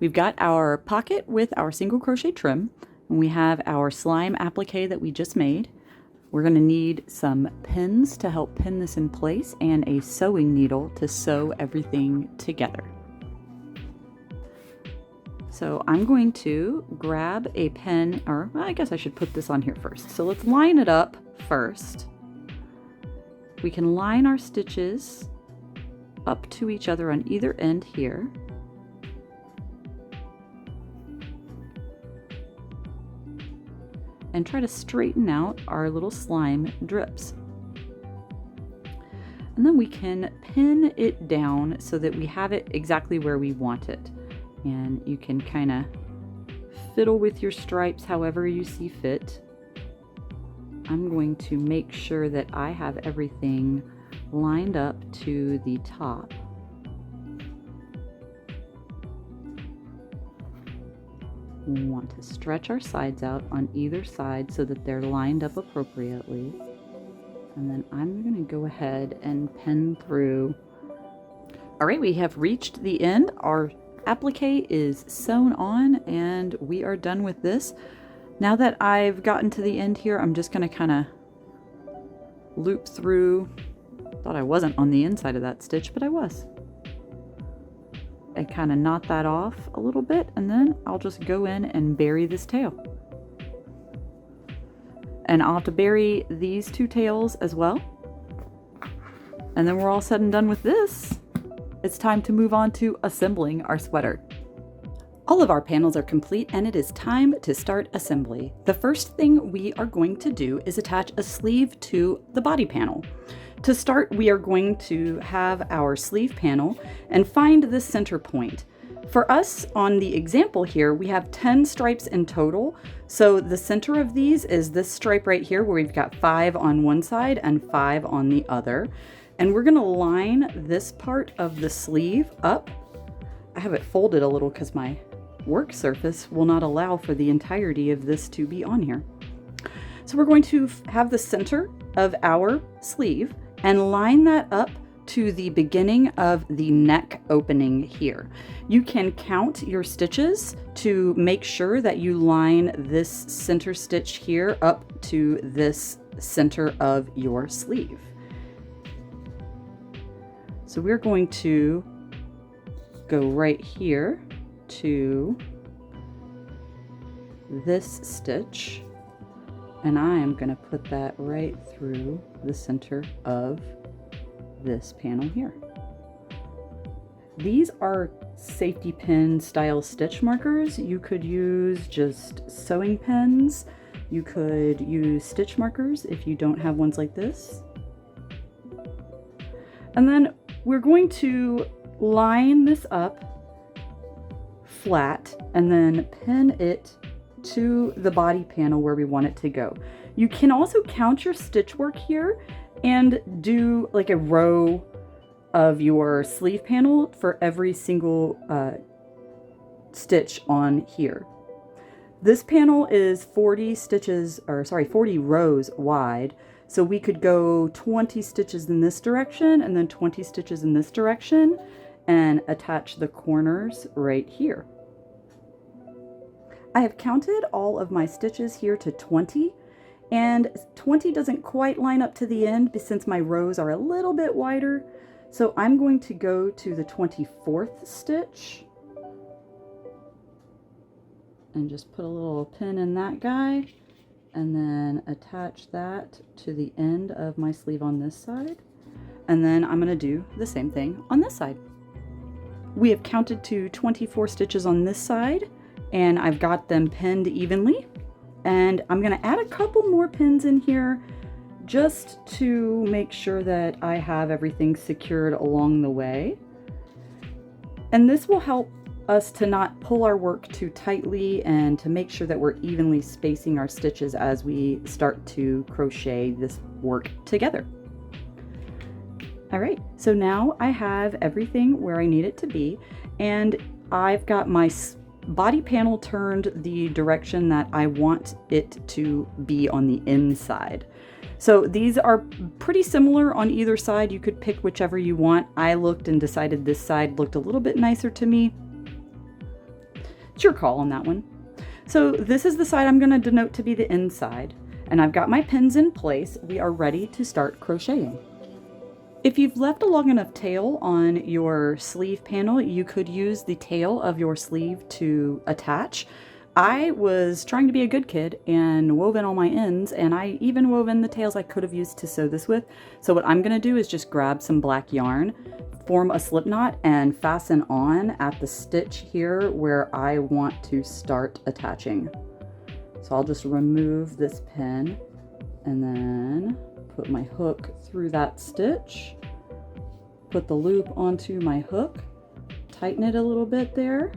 Speaker 1: We've got our pocket with our single crochet trim, and we have our slime applique that we just made. We're going to need some pins to help pin this in place and a sewing needle to sew everything together. So I'm going to grab a pen, or well, I guess I should put this on here first. So let's line it up first. We can line our stitches up to each other on either end here. And try to straighten out our little slime drips. And then we can pin it down so that we have it exactly where we want it. And you can kind of fiddle with your stripes however you see fit. I'm going to make sure that I have everything lined up to the top. We want to stretch our sides out on either side so that they're lined up appropriately. And then I'm going to go ahead and pin through. All right, we have reached the end. Our applique is sewn on and we are done with this. Now that I've gotten to the end here, I'm just going to kind of loop through. Thought I wasn't on the inside of that stitch, but I was. And kind of knot that off a little bit, and then I'll just go in and bury this tail. And I'll have to bury these 2 tails as well. And then we're all said and done with this. It's time to move on to assembling our sweater. All of our panels are complete and it is time to start assembly. The first thing we are going to do is attach a sleeve to the body panel. To start, we are going to have our sleeve panel and find the center point. For us on the example here, we have 10 stripes in total. So the center of these is this stripe right here where we've got 5 on one side and 5 on the other. And we're gonna line this part of the sleeve up. I have it folded a little because my work surface will not allow for the entirety of this to be on here. So we're going to have the center of our sleeve and line that up to the beginning of the neck opening here. You can count your stitches to make sure that you line this center stitch here up to this center of your sleeve. So we're going to go right here to this stitch, and I am going to put that right through the center of this panel here. These are safety pin style stitch markers. You could use just sewing pins. You could use stitch markers if you don't have ones like this. And then we're going to line this up flat and then pin it to the body panel where we want it to go. You can also count your stitch work here and do like a row of your sleeve panel for every single stitch on here. This panel is 40 stitches, or sorry, 40 rows wide. So we could go 20 stitches in this direction and then 20 stitches in this direction and attach the corners right here. I have counted all of my stitches here to 20. And 20 doesn't quite line up to the end since my rows are a little bit wider. So I'm going to go to the 24th stitch and just put a little pin in that guy and then attach that to the end of my sleeve on this side. And then I'm going to do the same thing on this side. We have counted to 24 stitches on this side and I've got them pinned evenly. And I'm going to add a couple more pins in here just to make sure that I have everything secured along the way. And this will help us to not pull our work too tightly and to make sure that we're evenly spacing our stitches as we start to crochet this work together. All right, so now I have everything where I need it to be, and I've got my body panel turned the direction that I want it to be on the inside. So these are pretty similar on either side. You could pick whichever you want. I looked and decided this side looked a little bit nicer to me. It's your call on that one. So this is the side I'm going to denote to be the inside, and I've got my pins in place. We are ready to start crocheting. If you've left a long enough tail on your sleeve panel, you could use the tail of your sleeve to attach. I was trying to be a good kid and wove in all my ends, and I even wove in the tails I could have used to sew this with. So what I'm going to do is just grab some black yarn, form a slip knot, and fasten on at the stitch here where I want to start attaching. So I'll just remove this pin and then put my hook through that stitch, put the loop onto my hook, tighten it a little bit there,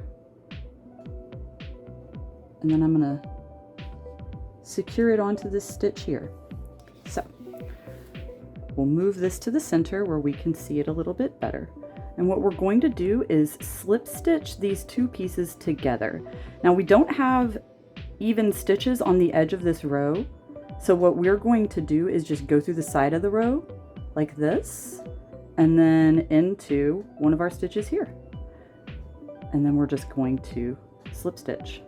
Speaker 1: and then I'm gonna secure it onto this stitch here. So we'll move this to the center where we can see it a little bit better. And what we're going to do is slip stitch these two pieces together. Now we don't have even stitches on the edge of this row, so what we're going to do is just go through the side of the row like this, and then into one of our stitches here. And then we're just going to slip stitch.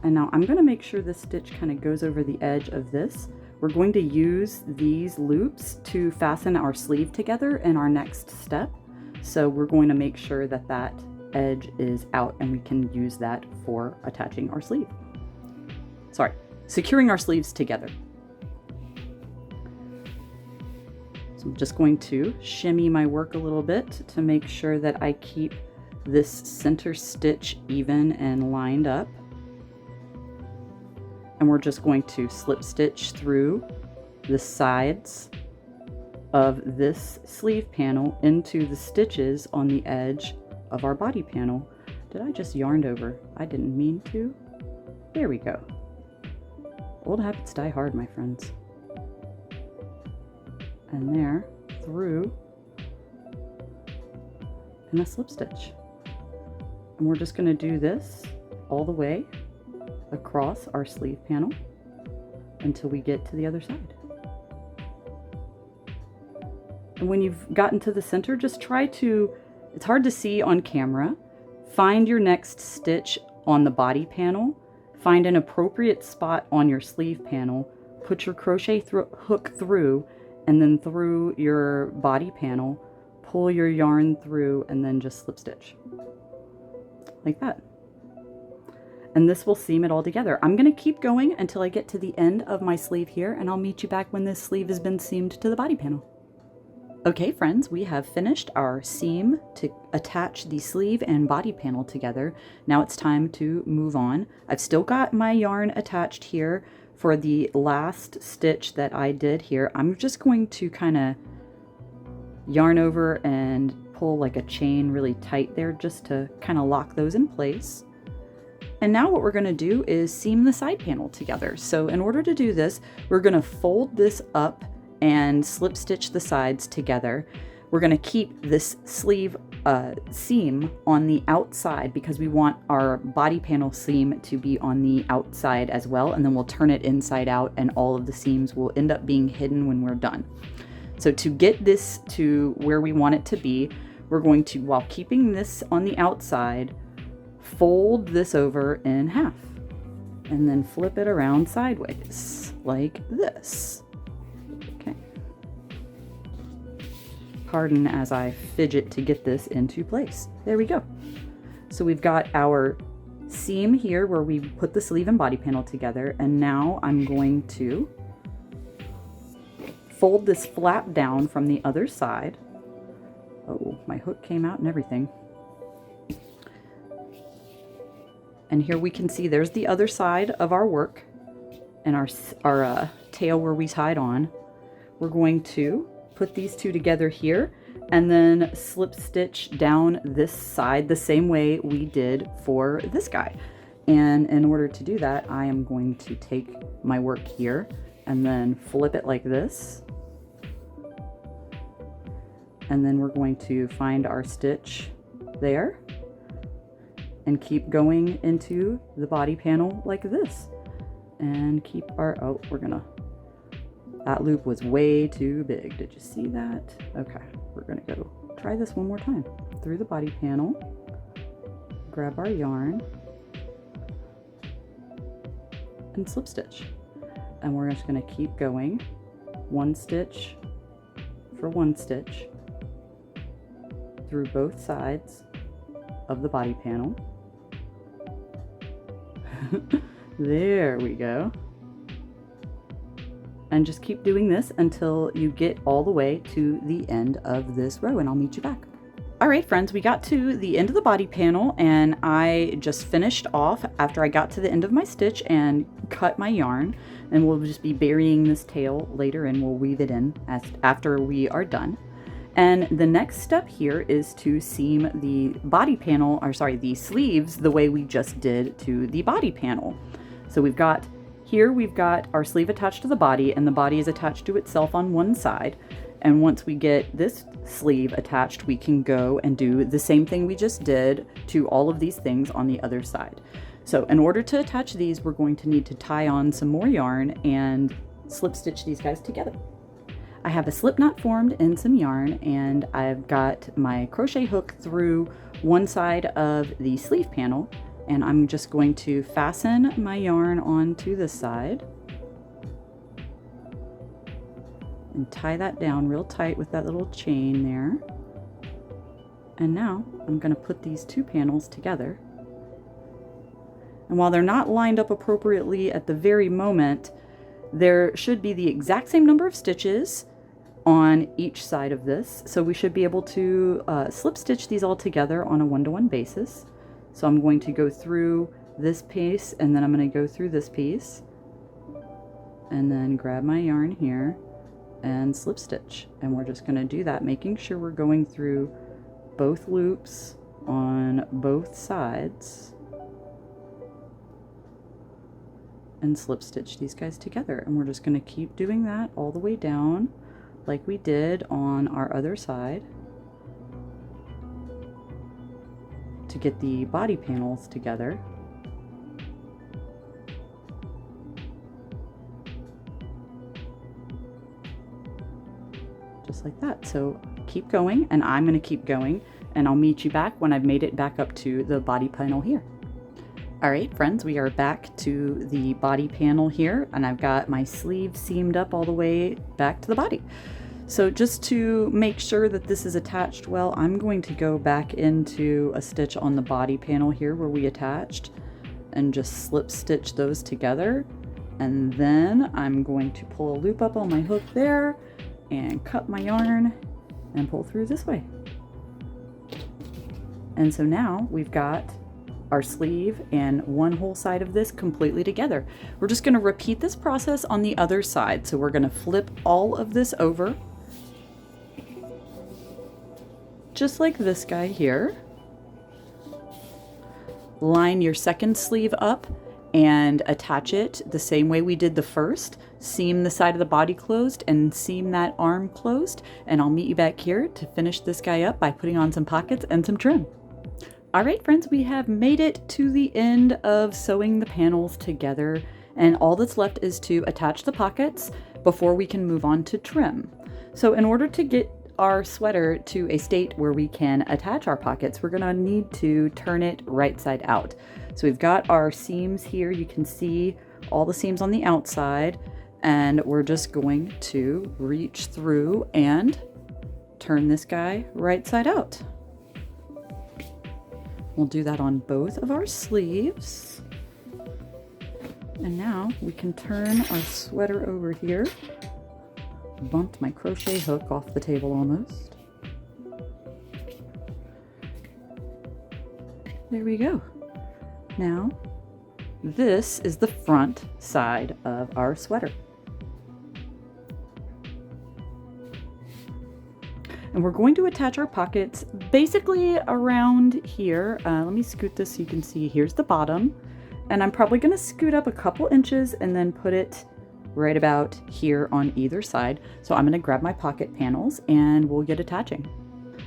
Speaker 1: And now I'm going to make sure this stitch kind of goes over the edge of this. We're going to use these loops to fasten our sleeve together in our next step. So we're going to make sure that that edge is out and we can use that for attaching our sleeve. Sorry, securing our sleeves together. So I'm just going to shimmy my work a little bit to make sure that I keep this center stitch even and lined up. And we're just going to slip stitch through the sides of this sleeve panel into the stitches on the edge of our body panel. Did I just yarn over? I didn't mean to. There we go. Old habits die hard, my friends. And there, through, and a slip stitch. And we're just going to do this all the way across our sleeve panel until we get to the other side. And when you've gotten to the center, just try to, it's hard to see on camera, find your next stitch on the body panel, find an appropriate spot on your sleeve panel, put your crochet hook through, and then through your body panel, pull your yarn through, and then just slip stitch. Like that. And this will seam it all together. I'm going to keep going until I get to the end of my sleeve here, and I'll meet you back when this sleeve has been seamed to the body panel. Okay friends, we have finished our seam to attach the sleeve and body panel together. Now it's time to move on. I've still got my yarn attached here for the last stitch that I did here. I'm just going to kind of yarn over and pull like a chain really tight there just to kind of lock those in place. And now what we're going to do is seam the side panel together. So in order to do this, we're going to fold this up and slip stitch the sides together. We're going to keep this sleeve seam on the outside because we want our body panel seam to be on the outside as well, and then we'll turn it inside out and all of the seams will end up being hidden when we're done. So to get this to where we want it to be, we're going to, while keeping this on the outside, fold this over in half and then flip it around sideways like this. Okay. Pardon as I fidget to get this into place. There we go. So we've got our seam here where we put the sleeve and body panel together, and now I'm going to fold this flap down from the other side. Oh, my hook came out and everything. And here we can see there's the other side of our work and our tail where we tied on. We're going to put these two together here and then slip stitch down this side the same way we did for this guy. And in order to do that, I am going to take my work here and then flip it like this. And then we're going to find our stitch there and keep going into the body panel like this. And keep our, oh, that loop was way too big. Did you see that? Okay, we're gonna go try this one more time. Through the body panel, grab our yarn, and slip stitch. And we're just gonna keep going, one stitch for one stitch, through both sides of the body panel. There we go. And just keep doing this until you get all the way to the end of this row, and I'll meet you back. All right, friends, we got to the end of the body panel, and I just finished off after I got to the end of my stitch and cut my yarn, and we'll just be burying this tail later, and we'll weave it in after we are done. And the next step here is to seam the body panel, or sorry, the sleeves the way we just did to the body panel. So we've got our sleeve attached to the body, and the body is attached to itself on one side. And once we get this sleeve attached, we can go and do the same thing we just did to all of these things on the other side. So in order to attach these, we're going to need to tie on some more yarn and slip stitch these guys together. I have a slip knot formed in some yarn, and I've got my crochet hook through one side of the sleeve panel, and I'm just going to fasten my yarn onto this side and tie that down real tight with that little chain there. And now I'm going to put these two panels together. And while they're not lined up appropriately at the very moment, there should be the exact same number of stitches on each side of this. So we should be able to slip stitch these all together on a one-to-one basis. So I'm going to go through this piece, and then I'm going to go through this piece, and then grab my yarn here, and slip stitch. And we're just going to do that, making sure we're going through both loops on both sides and slip stitch these guys together. And we're just going to keep doing that all the way down like we did on our other side to get the body panels together. Just like that. So keep going, and I'm going to keep going, and I'll meet you back when I've made it back up to the body panel here. All right, friends, we are back to the body panel here, and I've got my sleeve seamed up all the way back to the body. So just to make sure that this is attached well, I'm going to go back into a stitch on the body panel here where we attached and just slip stitch those together. And then I'm going to pull a loop up on my hook there and cut my yarn and pull through this way. And so now we've got our sleeve and one whole side of this completely together. We're just going to repeat this process on the other side. So we're going to flip all of this over, just like this guy here. Line your second sleeve up and attach it the same way we did the first. Seam the side of the body closed and seam that arm closed, and I'll meet you back here to finish this guy up by putting on some pockets and some trim. All right, friends, we have made it to the end of sewing the panels together, and all that's left is to attach the pockets before we can move on to trim. So in order to get our sweater to a state where we can attach our pockets, we're gonna need to turn it right side out. So we've got our seams here. You can see all the seams on the outside, and we're just going to reach through and turn this guy right side out. We'll do that on both of our sleeves. And now we can turn our sweater over here. Bumped my crochet hook off the table almost. There we go. Now, this is the front side of our sweater. And we're going to attach our pockets basically around here. Let me scoot this so you can see. Here's the bottom. And I'm probably going to scoot up a couple inches and then put it right about here on either side. So I'm going to grab my pocket panels and we'll get attaching.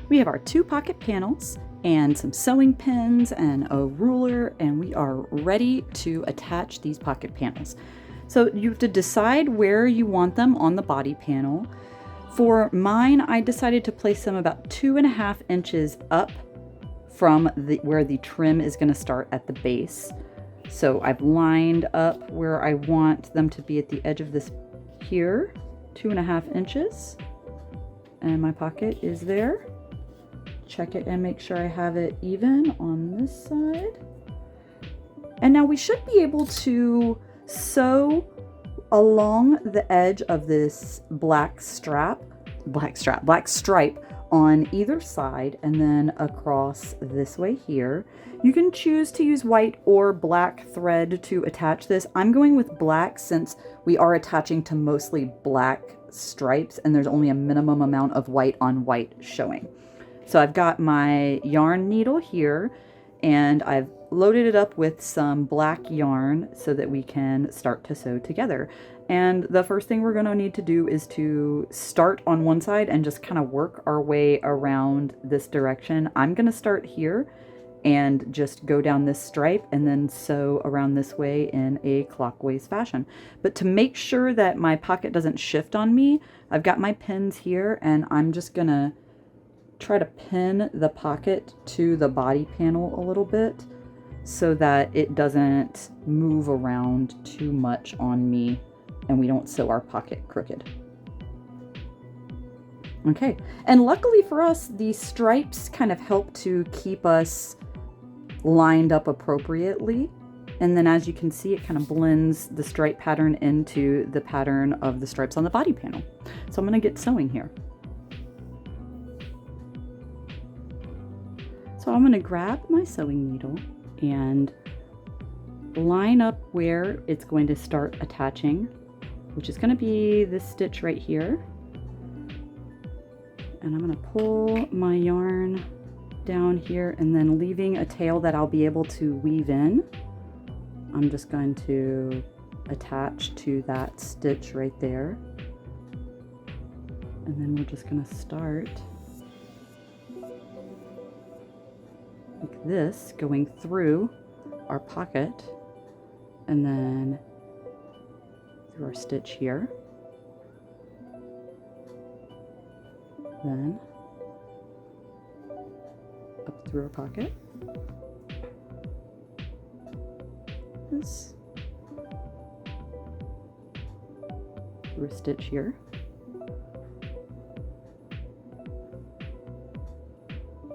Speaker 1: We have our 2 pocket panels and some sewing pins and a ruler, and we are ready to attach these pocket panels. So you have to decide where you want them on the body panel. For mine, I decided to place them about 2.5 inches up from where the trim is going to start at the base. So I've lined up where I want them to be at the edge of this here, 2.5 inches, and my pocket is there. Check it and make sure I have it even on this side. And now we should be able to sew along the edge of this black stripe on either side and then across this way here. You can choose to use white or black thread to attach this. I'm going with black since we are attaching to mostly black stripes and there's only a minimum amount of white on white showing. So I've got my yarn needle here and I've loaded it up with some black yarn so that we can start to sew together. And the first thing we're going to need to do is to start on one side and just kind of work our way around this direction. I'm going to start here and just go down this stripe and then sew around this way in a clockwise fashion. But to make sure that my pocket doesn't shift on me, I've got my pins here and I'm just going to try to pin the pocket to the body panel a little bit so that it doesn't move around too much on me and we don't sew our pocket crooked. Okay, and luckily for us, these stripes kind of help to keep us lined up appropriately. And then as you can see, it kind of blends the stripe pattern into the pattern of the stripes on the body panel. So I'm going to get sewing here. So I'm going to grab my sewing needle and line up where it's going to start attaching, which is going to be this stitch right here. And I'm going to pull my yarn down here, and then leaving a tail that I'll be able to weave in, I'm just going to attach to that stitch right there. And then we're just going to start like this, going through our pocket and then through our stitch here. Then up through our pocket. This. Through a stitch here.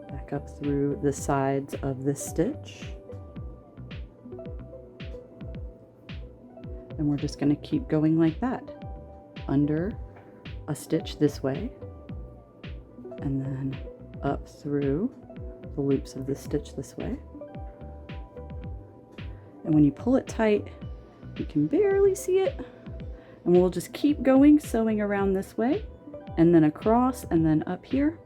Speaker 1: Back up through the sides of this stitch. And we're just going to keep going like that. Under a stitch this way. And then up through the loops of the stitch this way. And when you pull it tight, you can barely see it. And we'll just keep going, sewing around this way, and then across, and then up here.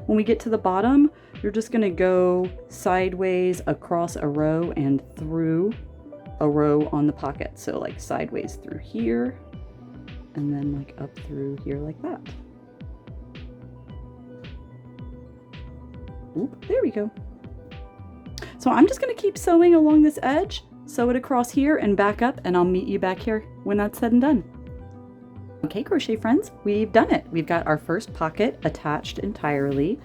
Speaker 1: When we get to the bottom, you're just going to go sideways across a row and through a row on the pocket. So like sideways through here, and then like up through here like that. Oop, there we go. So I'm just going to keep sewing along this edge, sew it across here and back up, and I'll meet you back here when that's said and done. Okay, crochet friends, we've done it. We've got our first pocket attached entirely,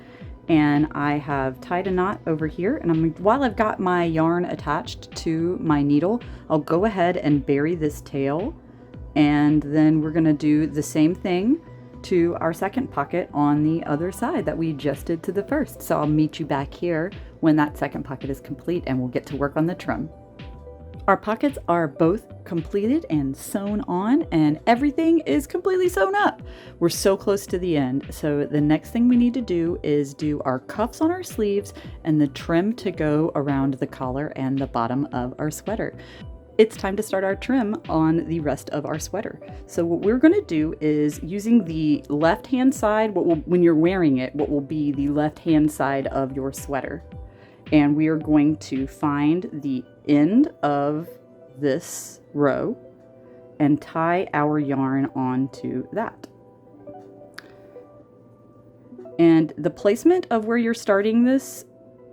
Speaker 1: and I have tied a knot over here, and while I've got my yarn attached to my needle, I'll go ahead and bury this tail, and then we're going to do the same thing to our second pocket on the other side that we just did to the first. So I'll meet you back here when that second pocket is complete, and we'll get to work on the trim. Our pockets are both completed and sewn on, and everything is completely sewn up. We're so close to the end. So the next thing we need to do is do our cuffs on our sleeves and the trim to go around the collar and the bottom of our sweater. It's time to start our trim on the rest of our sweater. So what we're going to do is, using the left hand side, when you're wearing it, what will be the left hand side of your sweater. And we are going to find the end of this row and tie our yarn onto that. And the placement of where you're starting this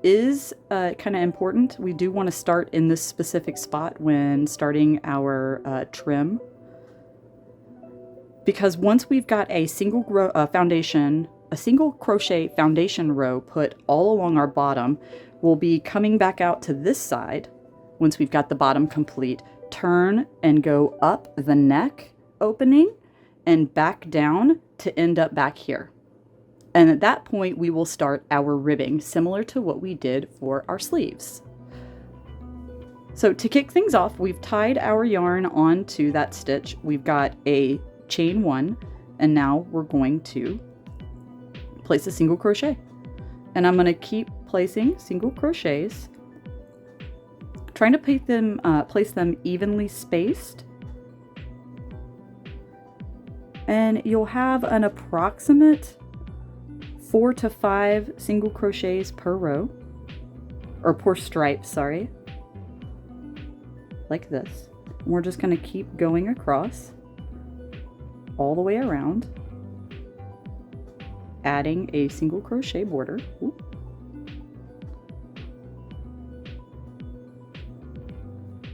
Speaker 1: is kind of important. We do want to start in this specific spot when starting our trim, because once we've got a single crochet foundation row put all along our bottom, we'll be coming back out to this side once we've got the bottom complete, turn and go up the neck opening and back down to end up back here. And at that point, we will start our ribbing, similar to what we did for our sleeves. So to kick things off, we've tied our yarn onto that stitch. We've got a chain 1, and now we're going to place a single crochet. And I'm going to keep placing single crochets, trying to place them evenly spaced. And you'll have an approximate 4 to 5 single crochets per row, or per stripe, sorry, like this. And we're just going to keep going across all the way around, adding a single crochet border. Ooh.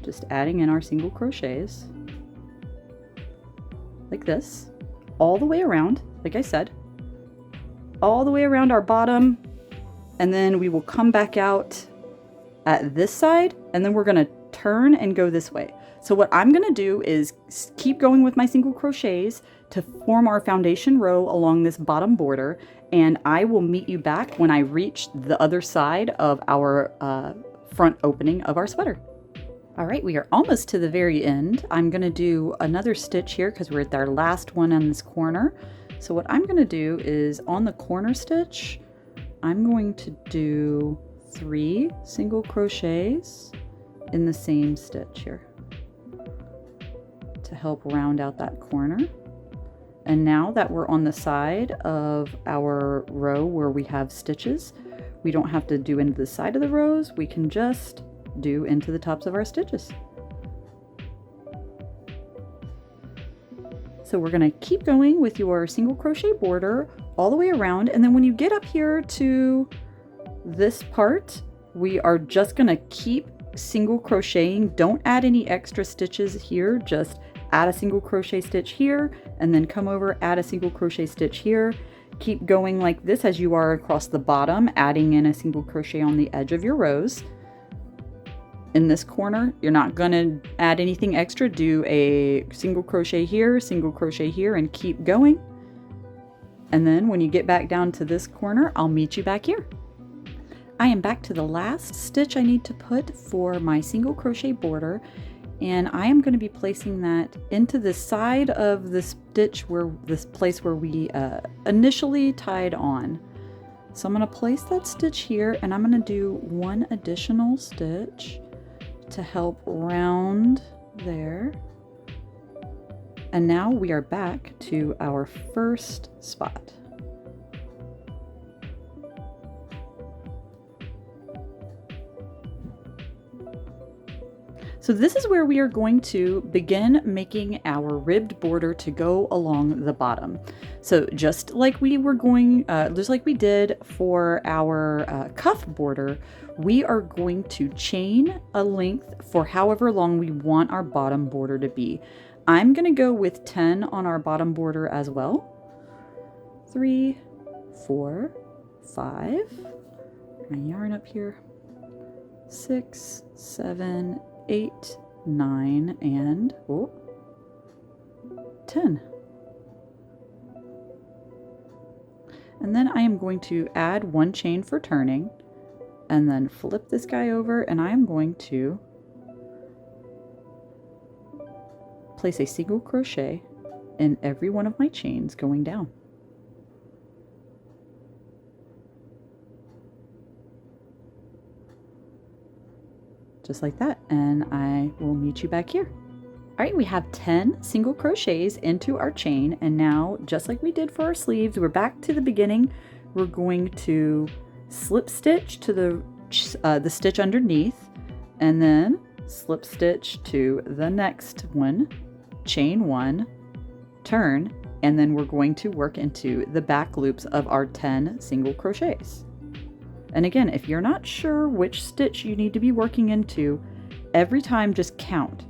Speaker 1: Just adding in our single crochets like this, all the way around, like I said, all the way around our bottom, and then we will come back out at this side, and then we're going to turn and go this way. So what I'm going to do is keep going with my single crochets to form our foundation row along this bottom border, and I will meet you back when I reach the other side of our front opening of our sweater. All right, we are almost to the very end. I'm going to do another stitch here because we're at our last one on this corner. So what I'm going to do is, on the corner stitch, I'm going to do 3 single crochets in the same stitch here to help round out that corner. And now that we're on the side of our row where we have stitches, we don't have to do into the side of the rows, we can just do into the tops of our stitches. So we're gonna keep going with your single crochet border all the way around, and then when you get up here to this part, we are just gonna keep single crocheting. Don't add any extra stitches here, just add a single crochet stitch here, and then come over, add a single crochet stitch here. Keep going like this as you are across the bottom, adding in a single crochet on the edge of your rows. In this corner, you're not gonna add anything extra. Do a single crochet here, and keep going. And then when you get back down to this corner, I'll meet you back here. I am back to the last stitch I need to put for my single crochet border, and I am going to be placing that into the side of the stitch where this place where we initially tied on. So I'm going to place that stitch here, and I'm going to do one additional stitch to help round there. And now we are back to our first spot. So this is where we are going to begin making our ribbed border to go along the bottom. So just like we did for our cuff border, we are going to chain a length for however long we want our bottom border to be. I'm going to go with 10 on our bottom border as well. 3, 4, 5, my yarn up here, 6, 7, 8, 9, and 10. And then I am going to add one chain for turning, and then flip this guy over, and I am going to place a single crochet in every one of my chains going down. Just like that, and I will meet you back here. All right, we have 10 single crochets into our chain, and now, just like we did for our sleeves, we're back to the beginning. We're going to slip stitch to the stitch underneath, and then slip stitch to the next one, chain 1, turn, and then we're going to work into the back loops of our 10 single crochets. And again, if you're not sure which stitch you need to be working into, every time just count.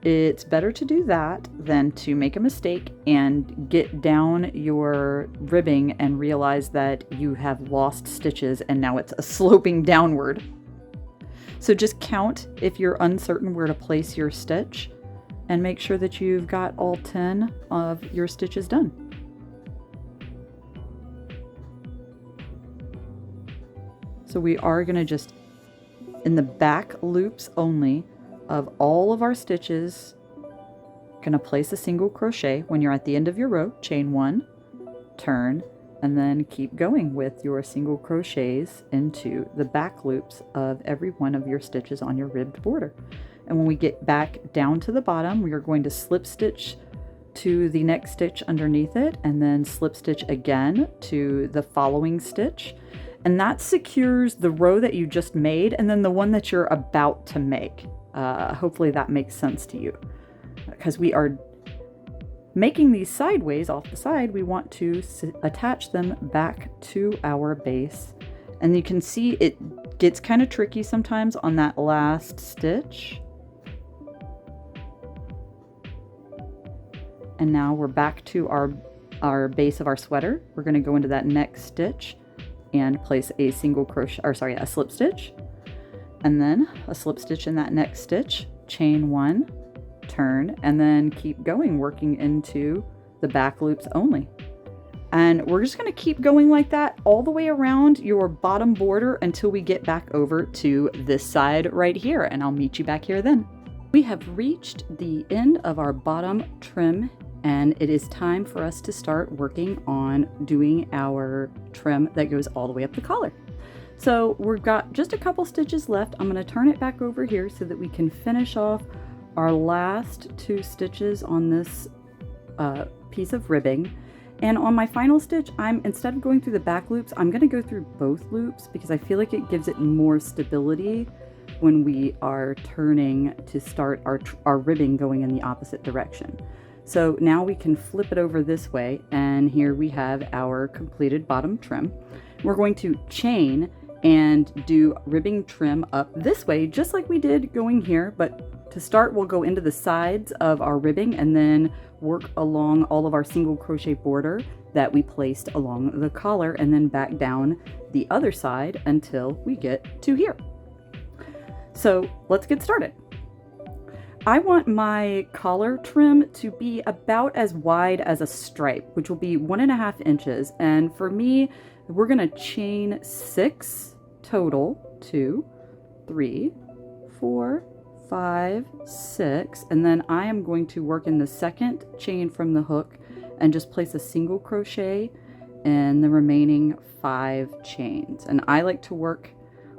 Speaker 1: It's better to do that than to make a mistake and get down your ribbing and realize that you have lost stitches and now it's a sloping downward. So just count if you're uncertain where to place your stitch and make sure that you've got all 10 of your stitches done. So we are going to just, in the back loops only of all of our stitches, going to place a single crochet when you're at the end of your row, chain 1, turn, and then keep going with your single crochets into the back loops of every one of your stitches on your ribbed border. And when we get back down to the bottom, we are going to slip stitch to the next stitch underneath it, and then slip stitch again to the following stitch. And that secures the row that you just made and then the one that you're about to make. Hopefully that makes sense to you. Because we are making these sideways off the side, we want to attach them back to our base. And you can see it gets kind of tricky sometimes on that last stitch. And now we're back to our base of our sweater. We're going to go into that next stitch and place a single crochet, a slip stitch, and then a slip stitch in that next stitch, chain 1, turn, and then keep going, working into the back loops only. And we're just going to keep going like that all the way around your bottom border until we get back over to this side right here, and I'll meet you back here then. We have reached the end of our bottom trim, and it is time for us to start working on doing our trim that goes all the way up the collar. So we've got just a couple stitches left. I'm going to turn it back over here so that we can finish off our last 2 stitches on this piece of ribbing. And on my final stitch, instead of going through the back loops, I'm going to go through both loops because I feel like it gives it more stability when we are turning to start our ribbing going in the opposite direction. So now we can flip it over this way, and here we have our completed bottom trim. We're going to chain and do ribbing trim up this way, just like we did going here, but to start, we'll go into the sides of our ribbing and then work along all of our single crochet border that we placed along the collar, and then back down the other side until we get to here. So let's get started. I want my collar trim to be about as wide as a stripe, which will be 1.5 inches. And for me, we're gonna chain 6 total, 2, 3, 4, 5, 6, and then I am going to work in the second chain from the hook and just place a single crochet in the remaining 5 chains. And I like to work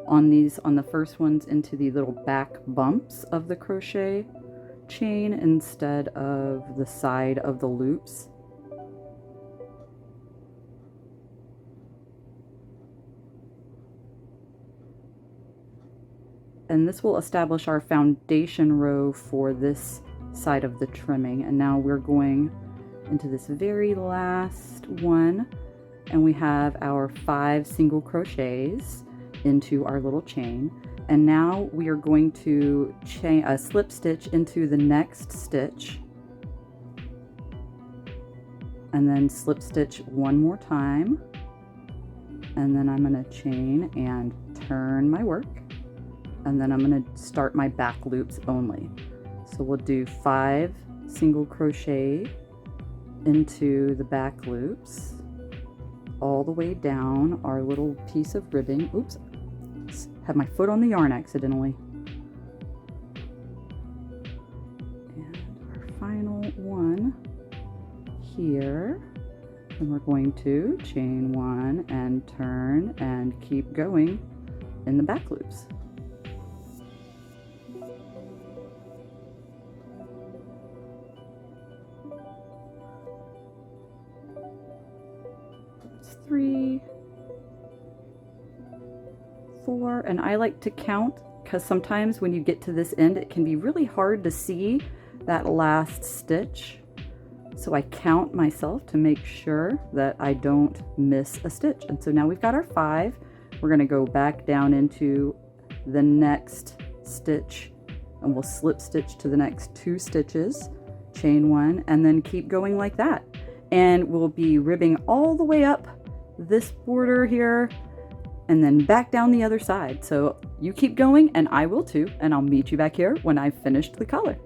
Speaker 1: on the first ones into the little back bumps of the crochet chain instead of the side of the loops. And this will establish our foundation row for this side of the trimming. And now we're going into this very last one, and we have our 5 single crochets into our little chain. And now we are going to chain a slip stitch into the next stitch, and then slip stitch one more time, and then I'm going to chain and turn my work. And then I'm going to start my back loops only. So we'll do 5 single crochet into the back loops all the way down our little piece of ribbing. Oops, had my foot on the yarn accidentally. And our final one here. And we're going to chain 1 and turn and keep going in the back loops. That's 3, 4, and I like to count because sometimes when you get to this end, it can be really hard to see that last stitch. So I count myself to make sure that I don't miss a stitch. And so now we've got our 5. We're going to go back down into the next stitch, and we'll slip stitch to the next 2 stitches, chain 1, and then keep going like that. And we'll be ribbing all the way up this border here and then back down the other side. So you keep going and I will too, and I'll meet you back here when I've finished the collar.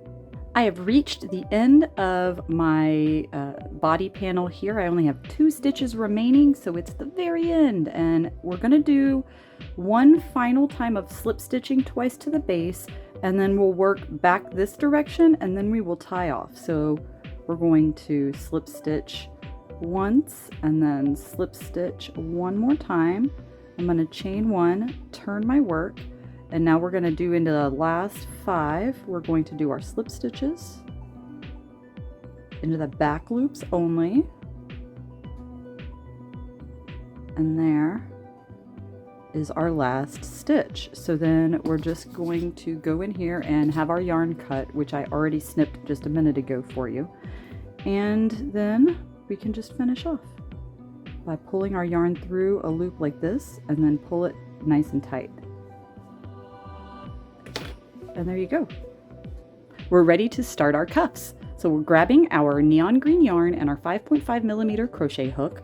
Speaker 1: I have reached the end of my body panel here. I only have 2 stitches remaining, so it's the very end, and we're going to do one final time of slip stitching twice to the base, and then we'll work back this direction, and then we will tie off. So we're going to slip stitch once and then slip stitch one more time. I'm going to chain 1, turn my work, and now we're going to do into the last 5. We're going to do our slip stitches into the back loops only, and there is our last stitch. So then we're just going to go in here and have our yarn cut, which I already snipped just a minute ago for you, and then we can just finish off by pulling our yarn through a loop like this and then pull it nice and tight. And there you go. We're ready to start our cuffs. So we're grabbing our neon green yarn and our 5.5mm crochet hook.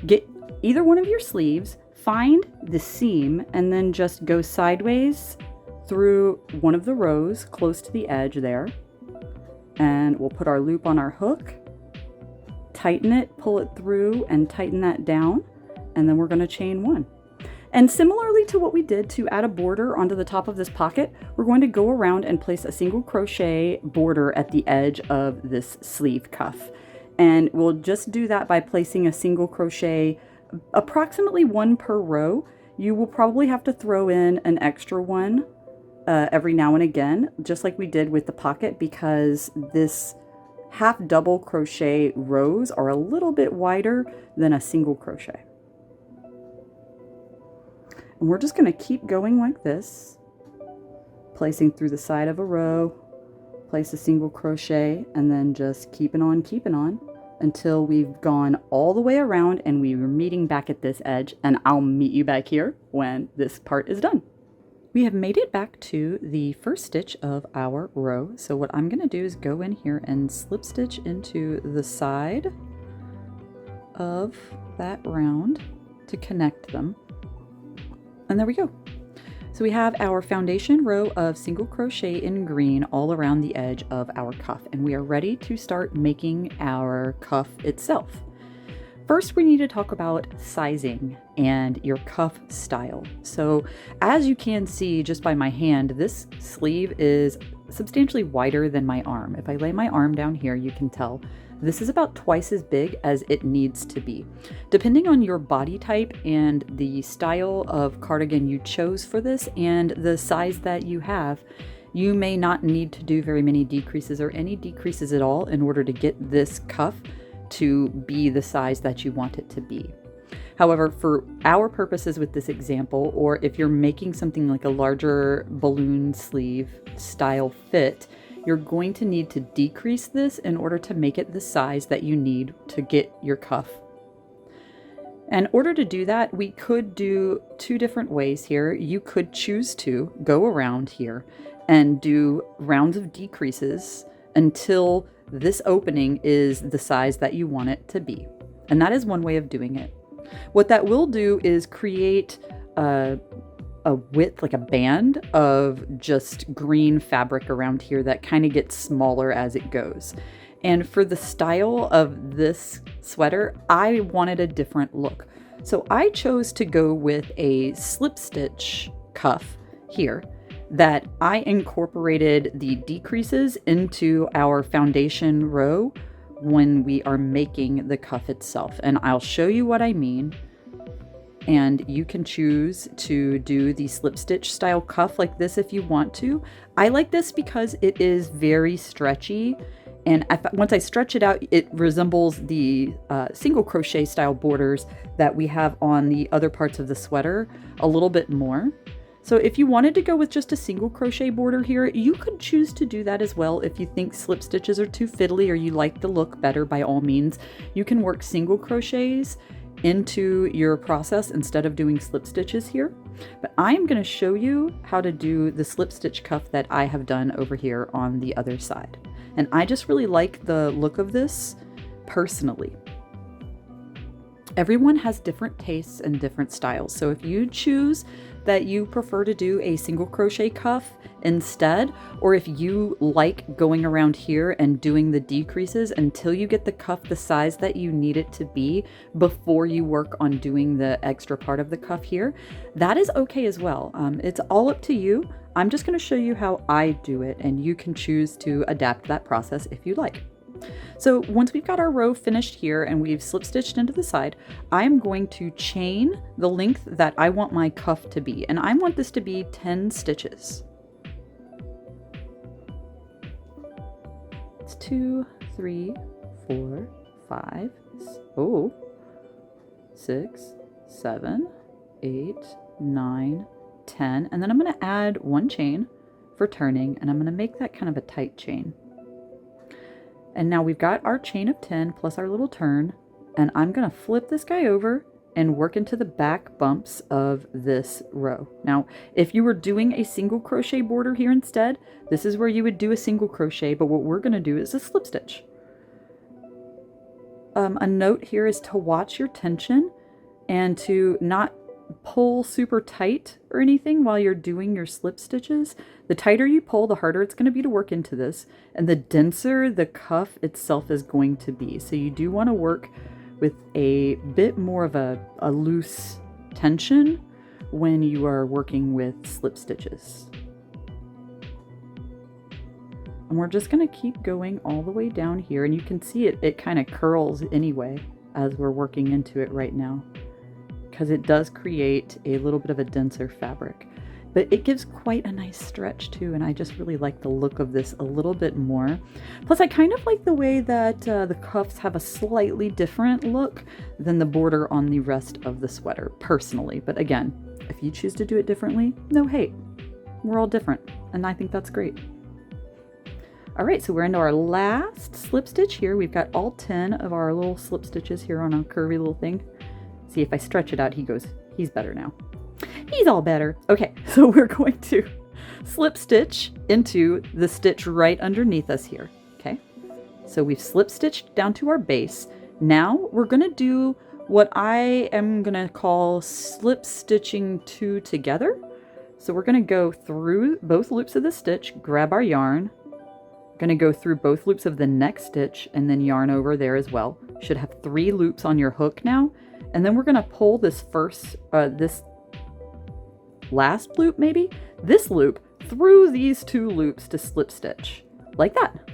Speaker 1: Get either one of your sleeves, find the seam, and then just go sideways through one of the rows close to the edge there. And we'll put our loop on our hook, tighten it, pull it through, and tighten that down. And then we're going to chain 1. And similarly to what we did to add a border onto the top of this pocket, we're going to go around and place a single crochet border at the edge of this sleeve cuff. And we'll just do that by placing a single crochet, approximately 1 per row. You will probably have to throw in an extra one every now and again, just like we did with the pocket, because this half double crochet rows are a little bit wider than a single crochet. And we're just going to keep going like this, placing through the side of a row, place a single crochet, and then just keeping on until we've gone all the way around and we are meeting back at this edge, and I'll meet you back here when this part is done. We have made it back to the first stitch of our row. So what I'm going to do is go in here and slip stitch into the side of that round to connect them. And there we go. So we have our foundation row of single crochet in green all around the edge of our cuff, and we are ready to start making our cuff itself. First, we need to talk about sizing and your cuff style. So as you can see just by my hand, this sleeve is substantially wider than my arm. If I lay my arm down here, you can tell this is about twice as big as it needs to be. Depending on your body type and the style of cardigan you chose for this and the size that you have, you may not need to do very many decreases or any decreases at all in order to get this cuff to be the size that you want it to be. However, for our purposes with this example, or if you're making something like a larger balloon sleeve style fit, you're going to need to decrease this in order to make it the size that you need to get your cuff. In order to do that, we could do two different ways here. You could choose to go around here and do rounds of decreases until this opening is the size that you want it to be. And that is one way of doing it. What that will do is create a width, like a band of just green fabric around here that kind of gets smaller as it goes. And for the style of this sweater, I wanted a different look. So I chose to go with a slip stitch cuff here that I incorporated the decreases into our foundation row when we are making the cuff itself. And I'll show you what I mean. And you can choose to do the slip stitch style cuff like this if you want to. I like this because it is very stretchy, and once I stretch it out, it resembles the single crochet style borders that we have on the other parts of the sweater a little bit more. So if you wanted to go with just a single crochet border here, you could choose to do that as well. If you think slip stitches are too fiddly or you like the look better, by all means, you can work single crochets into your process instead of doing slip stitches here. But I am going to show you how to do the slip stitch cuff that I have done over here on the other side. And I just really like the look of this personally. Everyone has different tastes and different styles. So if you choose that you prefer to do a single crochet cuff instead, or if you like going around here and doing the decreases until you get the cuff the size that you need it to be before you work on doing the extra part of the cuff here, that is okay as well. It's all up to you. I'm just going to show you how I do it, and you can choose to adapt that process if you like. So once we've got our row finished here and we've slip stitched into the side, I'm going to chain the length that I want my cuff to be, and I want this to be 10 stitches. It's 2, 3, 4, 5, 6, 7, 8, 9, 10, and then I'm going to add one chain for turning, and I'm going to make that kind of a tight chain. And now we've got our chain of 10 plus our little turn, and I'm going to flip this guy over and work into the back bumps of this row. Now, if you were doing a single crochet border here instead, this is where you would do a single crochet, but what we're going to do is a slip stitch. A note here is to watch your tension and to not pull super tight or anything while you're doing your slip stitches. The tighter you pull, the harder it's going to be to work into this, and the denser the cuff itself is going to be. So you do want to work with a bit more of a loose tension when you are working with slip stitches. And we're just going to keep going all the way down here, and you can see it kind of curls anyway as we're working into it right now, because it does create a little bit of a denser fabric. but it gives quite a nice stretch too, and I just really like the look of this a little bit more. Plus I kind of like the way that the cuffs have a slightly different look than the border on the rest of the sweater, personally. But again, if you choose to do it differently, no hate. We're all different, and I think that's great. All right, so we're into our last slip stitch here. We've got all 10 of our little slip stitches here on our curvy little thing. See, if I stretch it out, he's better now. He's all better. Okay, so we're going to slip stitch into the stitch right underneath us here. Okay, so we've slip stitched down to our base. Now we're gonna do what I am gonna call slip stitching two together. So we're gonna go through both loops of the stitch, grab our yarn, gonna go through both loops of the next stitch and then yarn over there as well. Should have 3 loops on your hook now. And then we're gonna pull this this last loop, maybe, this loop through these 2 loops to slip stitch, like that.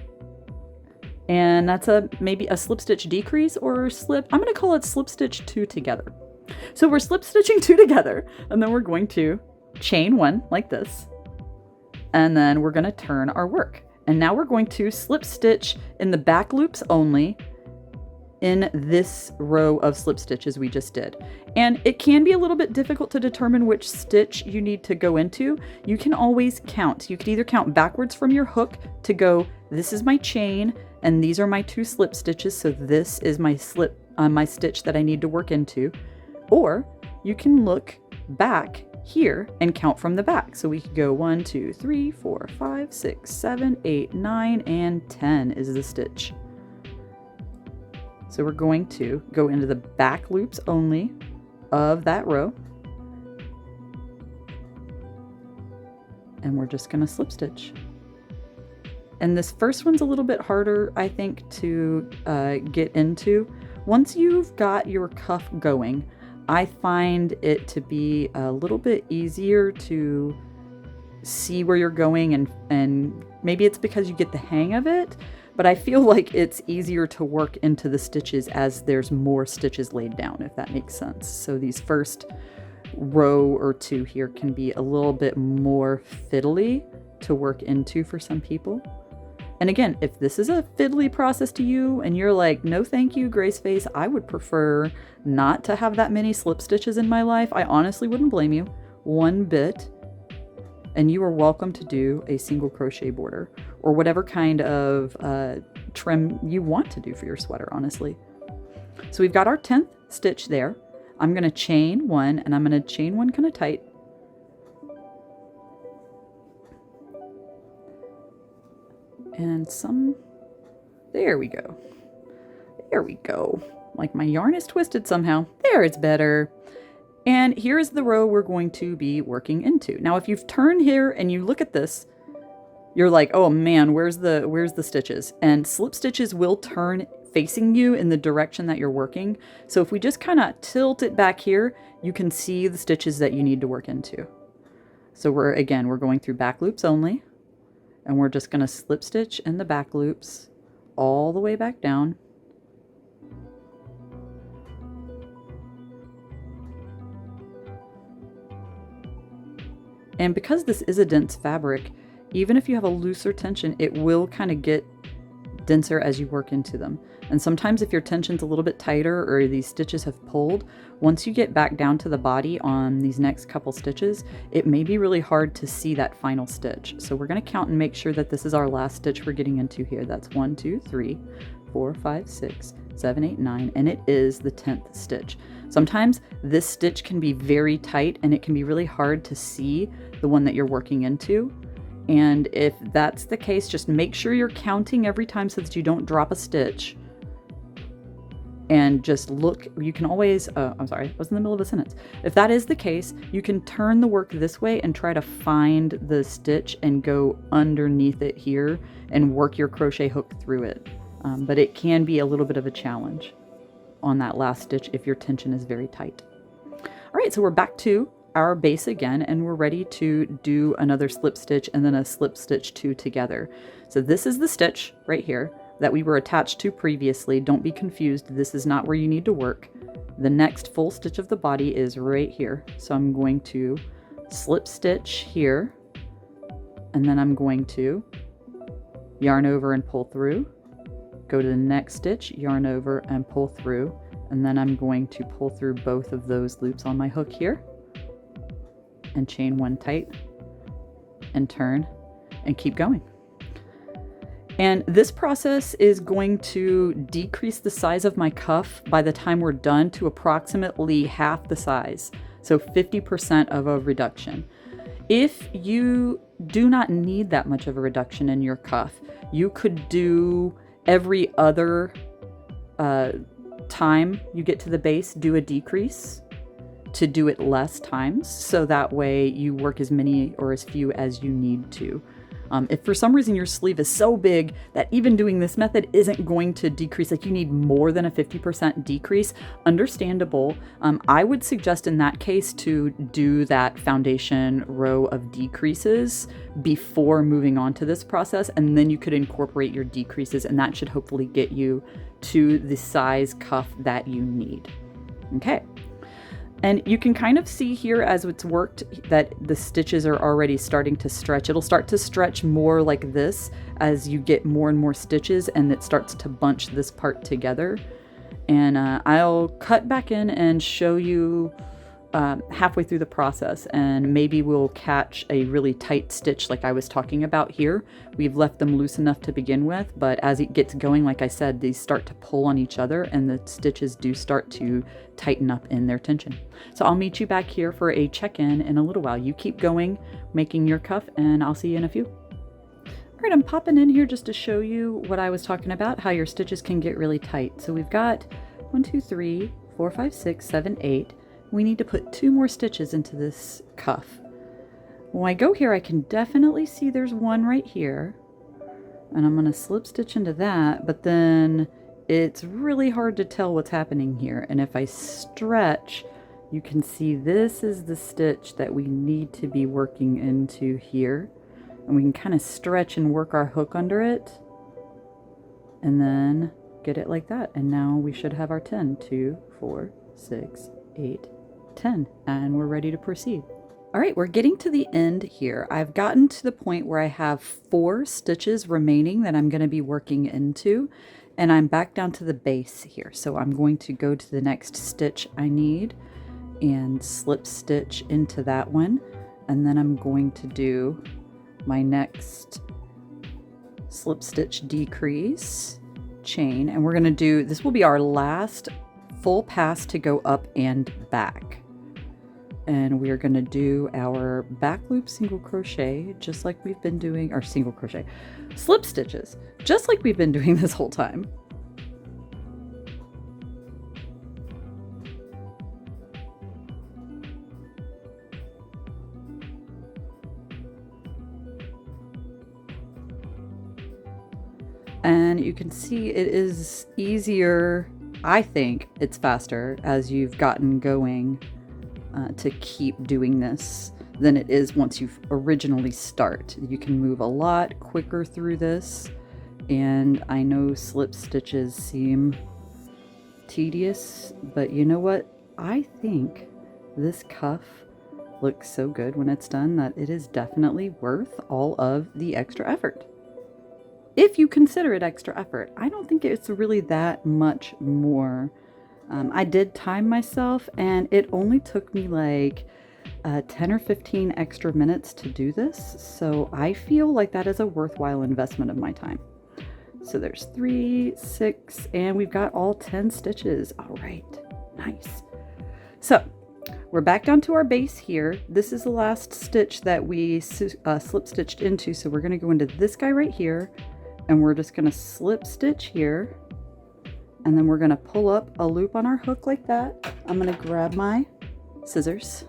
Speaker 1: And that's maybe a slip stitch decrease or slip, I'm gonna call it slip stitch 2 together. So we're slip stitching 2 together, and then we're going to chain 1 like this, and then we're gonna turn our work. And now we're going to slip stitch in the back loops only in this row of slip stitches we just did. And it can be a little bit difficult to determine which stitch you need to go into. You can always count. You could either count backwards from your hook to go, this is my chain, and these are my 2 slip stitches, so this is my my stitch that I need to work into. Or you can look back here and count from the back. So we could go 1, 2, 3, 4, 5, 6, 7, 8, 9, and 10 is the stitch. So we're going to go into the back loops only of that row. And we're just going to slip stitch. And this first one's a little bit harder, I think, to get into. Once you've got your cuff going, I find it to be a little bit easier to see where you're going, and maybe it's because you get the hang of it, but I feel like it's easier to work into the stitches as there's more stitches laid down, if that makes sense. So these first row or 2 here can be a little bit more fiddly to work into for some people. And again, if this is a fiddly process to you and you're like, no thank you, Graceface, I would prefer not to have that many slip stitches in my life, I honestly wouldn't blame you one bit. And you are welcome to do a single crochet border or whatever kind of trim you want to do for your sweater, honestly. So we've got our 10th stitch there. I'm going to chain 1, and I'm going to chain 1 kind of tight. And there we go. There we go. Like my yarn is twisted somehow. There, it's better. And here's the row we're going to be working into. Now, if you've turned here and you look at this, you're like, oh man, where's the stitches? And slip stitches will turn facing you in the direction that you're working. So if we just kind of tilt it back here, you can see the stitches that you need to work into. So we're going through back loops only. And we're just going to slip stitch in the back loops all the way back down. And because this is a dense fabric, even if you have a looser tension, it will kind of get denser as you work into them. And sometimes if your tension's a little bit tighter or these stitches have pulled, once you get back down to the body on these next couple stitches, it may be really hard to see that final stitch. So we're going to count and make sure that this is our last stitch we're getting into here. That's 1, 2, 3, 4, 5, 6, 7, 8, 9, and it is the 10th stitch. Sometimes this stitch can be very tight and it can be really hard to see the one that you're working into. And if that's the case, just make sure you're counting every time so that you don't drop a stitch. And just look, you can always, I'm sorry, I was in the middle of a sentence. If that is the case, you can turn the work this way and try to find the stitch and go underneath it here and work your crochet hook through it. But it can be a little bit of a challenge on that last stitch if your tension is very tight. All right, so we're back to our base again, and we're ready to do another slip stitch and then a slip stitch 2 together. So this is the stitch right here that we were attached to previously. Don't be confused. This is not where you need to work. The next full stitch of the body is right here. So I'm going to slip stitch here, and then I'm going to yarn over and pull through, go to the next stitch, yarn over and pull through, and then I'm going to pull through both of those loops on my hook here and chain one tight and turn and keep going. And this process is going to decrease the size of my cuff by the time we're done to approximately half the size, so 50% of a reduction. If you do not need that much of a reduction in your cuff, you could do every other time you get to the base, do a decrease to do it less times, so that way you work as many or as few as you need to. If for some reason your sleeve is so big that even doing this method isn't going to decrease, like you need more than a 50% decrease, understandable. I would suggest in that case to do that foundation row of decreases before moving on to this process, and then you could incorporate your decreases, and that should hopefully get you to the size cuff that you need. Okay. And you can kind of see here as it's worked that the stitches are already starting to stretch. It'll start to stretch more like this as you get more and more stitches, and it starts to bunch this part together. And I'll cut back in and show you halfway through the process, and maybe we'll catch a really tight stitch like I was talking about here. We've left them loose enough to begin with, but as it gets going, like I said, these start to pull on each other and the stitches do start to tighten up in their tension. So I'll meet you back here for a check-in in a little while. You keep going, making your cuff, and I'll see you in a few. All right, I'm popping in here just to show you what I was talking about, how your stitches can get really tight. So we've got 1, 2, 3, 4, 5, 6, 7, 8. We need to put 2 more stitches into this cuff. When I go here, I can definitely see there's one right here, and I'm going to slip stitch into that, but then it's really hard to tell what's happening here. And if I stretch, you can see this is the stitch that we need to be working into here, and we can kind of stretch and work our hook under it and then get it like that. And now we should have our 10, 2, 4, 6, 8, 10, and we're ready to proceed. All right, we're getting to the end here. I've gotten to the point where I have 4 stitches remaining that I'm going to be working into, and I'm back down to the base here. So I'm going to go to the next stitch I need and slip stitch into that one, and then I'm going to do my next slip stitch decrease, chain, and we're going to do, this will be our last full pass to go up and back. And we're going to do our back loop single crochet just like we've been doing, or single crochet, slip stitches, just like we've been doing this whole time. And you can see it is easier, I think it's faster as you've gotten going to keep doing this than it is once you originally start. You can move a lot quicker through this, and I know slip stitches seem tedious, but you know what? I think this cuff looks so good when it's done that it is definitely worth all of the extra effort. If you consider it extra effort, I don't think it's really that much more. I did time myself, and it only took me like 10 or 15 extra minutes to do this, so I feel like that is a worthwhile investment of my time. So there's 3, 6, and we've got all 10 stitches. All right, nice. So we're back down to our base here. This is the last stitch that we slip stitched into, so we're going to go into this guy right here, and we're just going to slip stitch here. And then we're going to pull up a loop on our hook like that. I'm going to grab my scissors,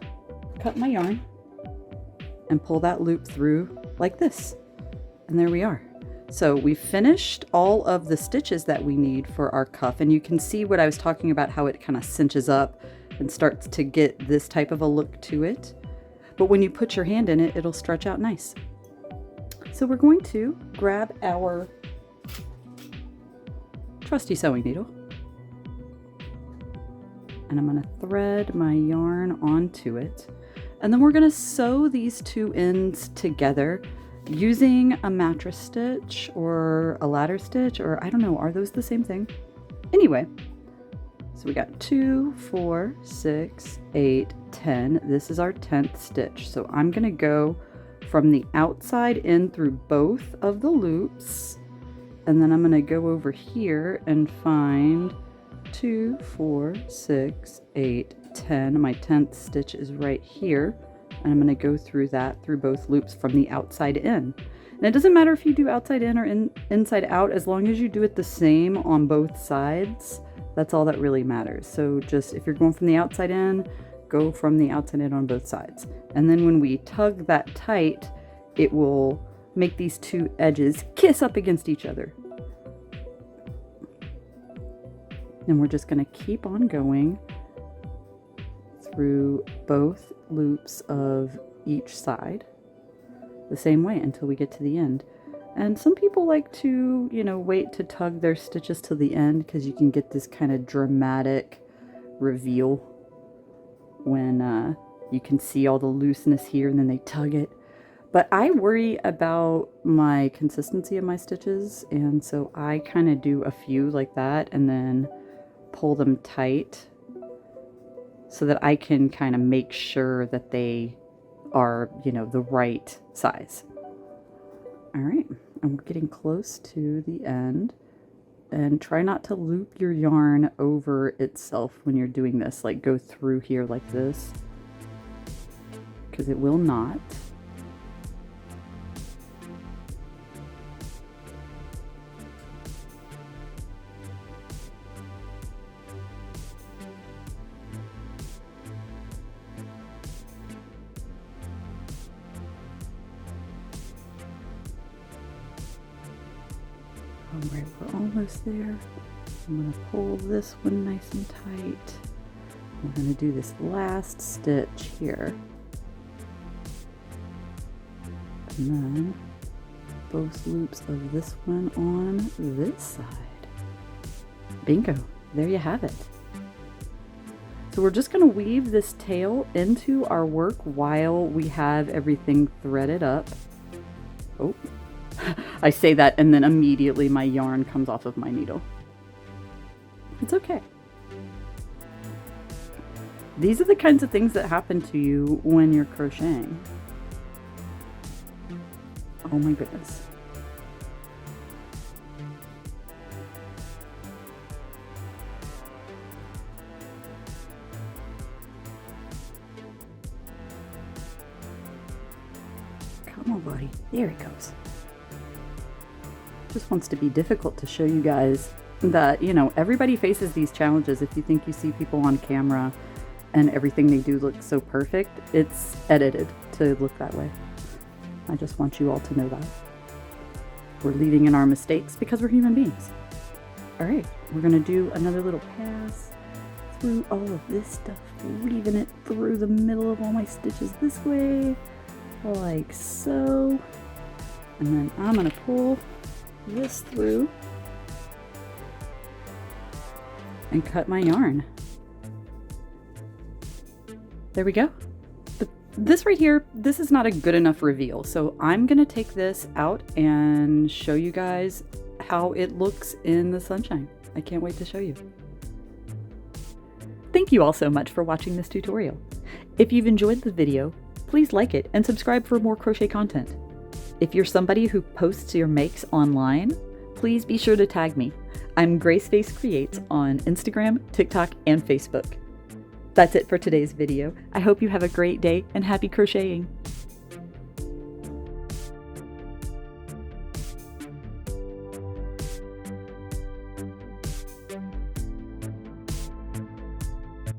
Speaker 1: cut my yarn, and pull that loop through like this. And there we are. So we finished all of the stitches that we need for our cuff. And you can see what I was talking about, how it kind of cinches up and starts to get this type of a look to it. But when you put your hand in it, it'll stretch out nice. So we're going to grab our trusty sewing needle, and I'm going to thread my yarn onto it. And then we're going to sew these two ends together using a mattress stitch or a ladder stitch, or I don't know, are those the same thing? Anyway, so we got 2, 4, 6, 8, 10. This is our 10th stitch. So I'm going to go from the outside in through both of the loops, and then I'm going to go over here and find 2, 4, 6, 8, 10. My 10th stitch is right here, and I'm going to go through that through both loops from the outside in. And it doesn't matter if you do outside in or inside out, as long as you do it the same on both sides. That's all that really matters. So just if you're going from the outside in, go from the outside in on both sides. And then when we tug that tight, it will make these two edges kiss up against each other. And we're just going to keep on going through both loops of each side the same way until we get to the end. And some people like to, you know, wait to tug their stitches to the end because you can get this kind of dramatic reveal when you can see all the looseness here and then they tug it. But I worry about my consistency of my stitches, and so I kind of do a few like that and then pull them tight so that I can kind of make sure that they are, you know, the right size. All right, and we're getting close to the end. And try not to loop your yarn over itself when you're doing this. Like go through here like this, because it will not. All right, we're almost there. I'm going to pull this one nice and tight. We're going to do this last stitch here. And then both loops of this one on this side. Bingo, there you have it. So we're just going to weave this tail into our work while we have everything threaded up. Oh. I say that and then immediately my yarn comes off of my needle. It's okay. These are the kinds of things that happen to you when you're crocheting. Oh my goodness. Come on, buddy. There he goes. Just wants to be difficult to show you guys that, you know, everybody faces these challenges. If you think you see people on camera and everything they do looks so perfect, it's edited to look that way. I just want you all to know that. We're leaving in our mistakes because we're human beings. All right, we're gonna do another little pass through all of this stuff, weaving it through the middle of all my stitches this way, like so. And then I'm gonna pull this through and cut my yarn. There we go. But this right here, this is not a good enough reveal, so I'm gonna take this out and show you guys how it looks in the sunshine. I can't wait to show you. Thank you all so much for watching this tutorial. If you've enjoyed the video, please like it and subscribe for more crochet content. If you're somebody who posts your makes online, please be sure to tag me. I'm Graceface Creates on Instagram, TikTok, and Facebook. That's it for today's video. I hope you have a great day and happy crocheting.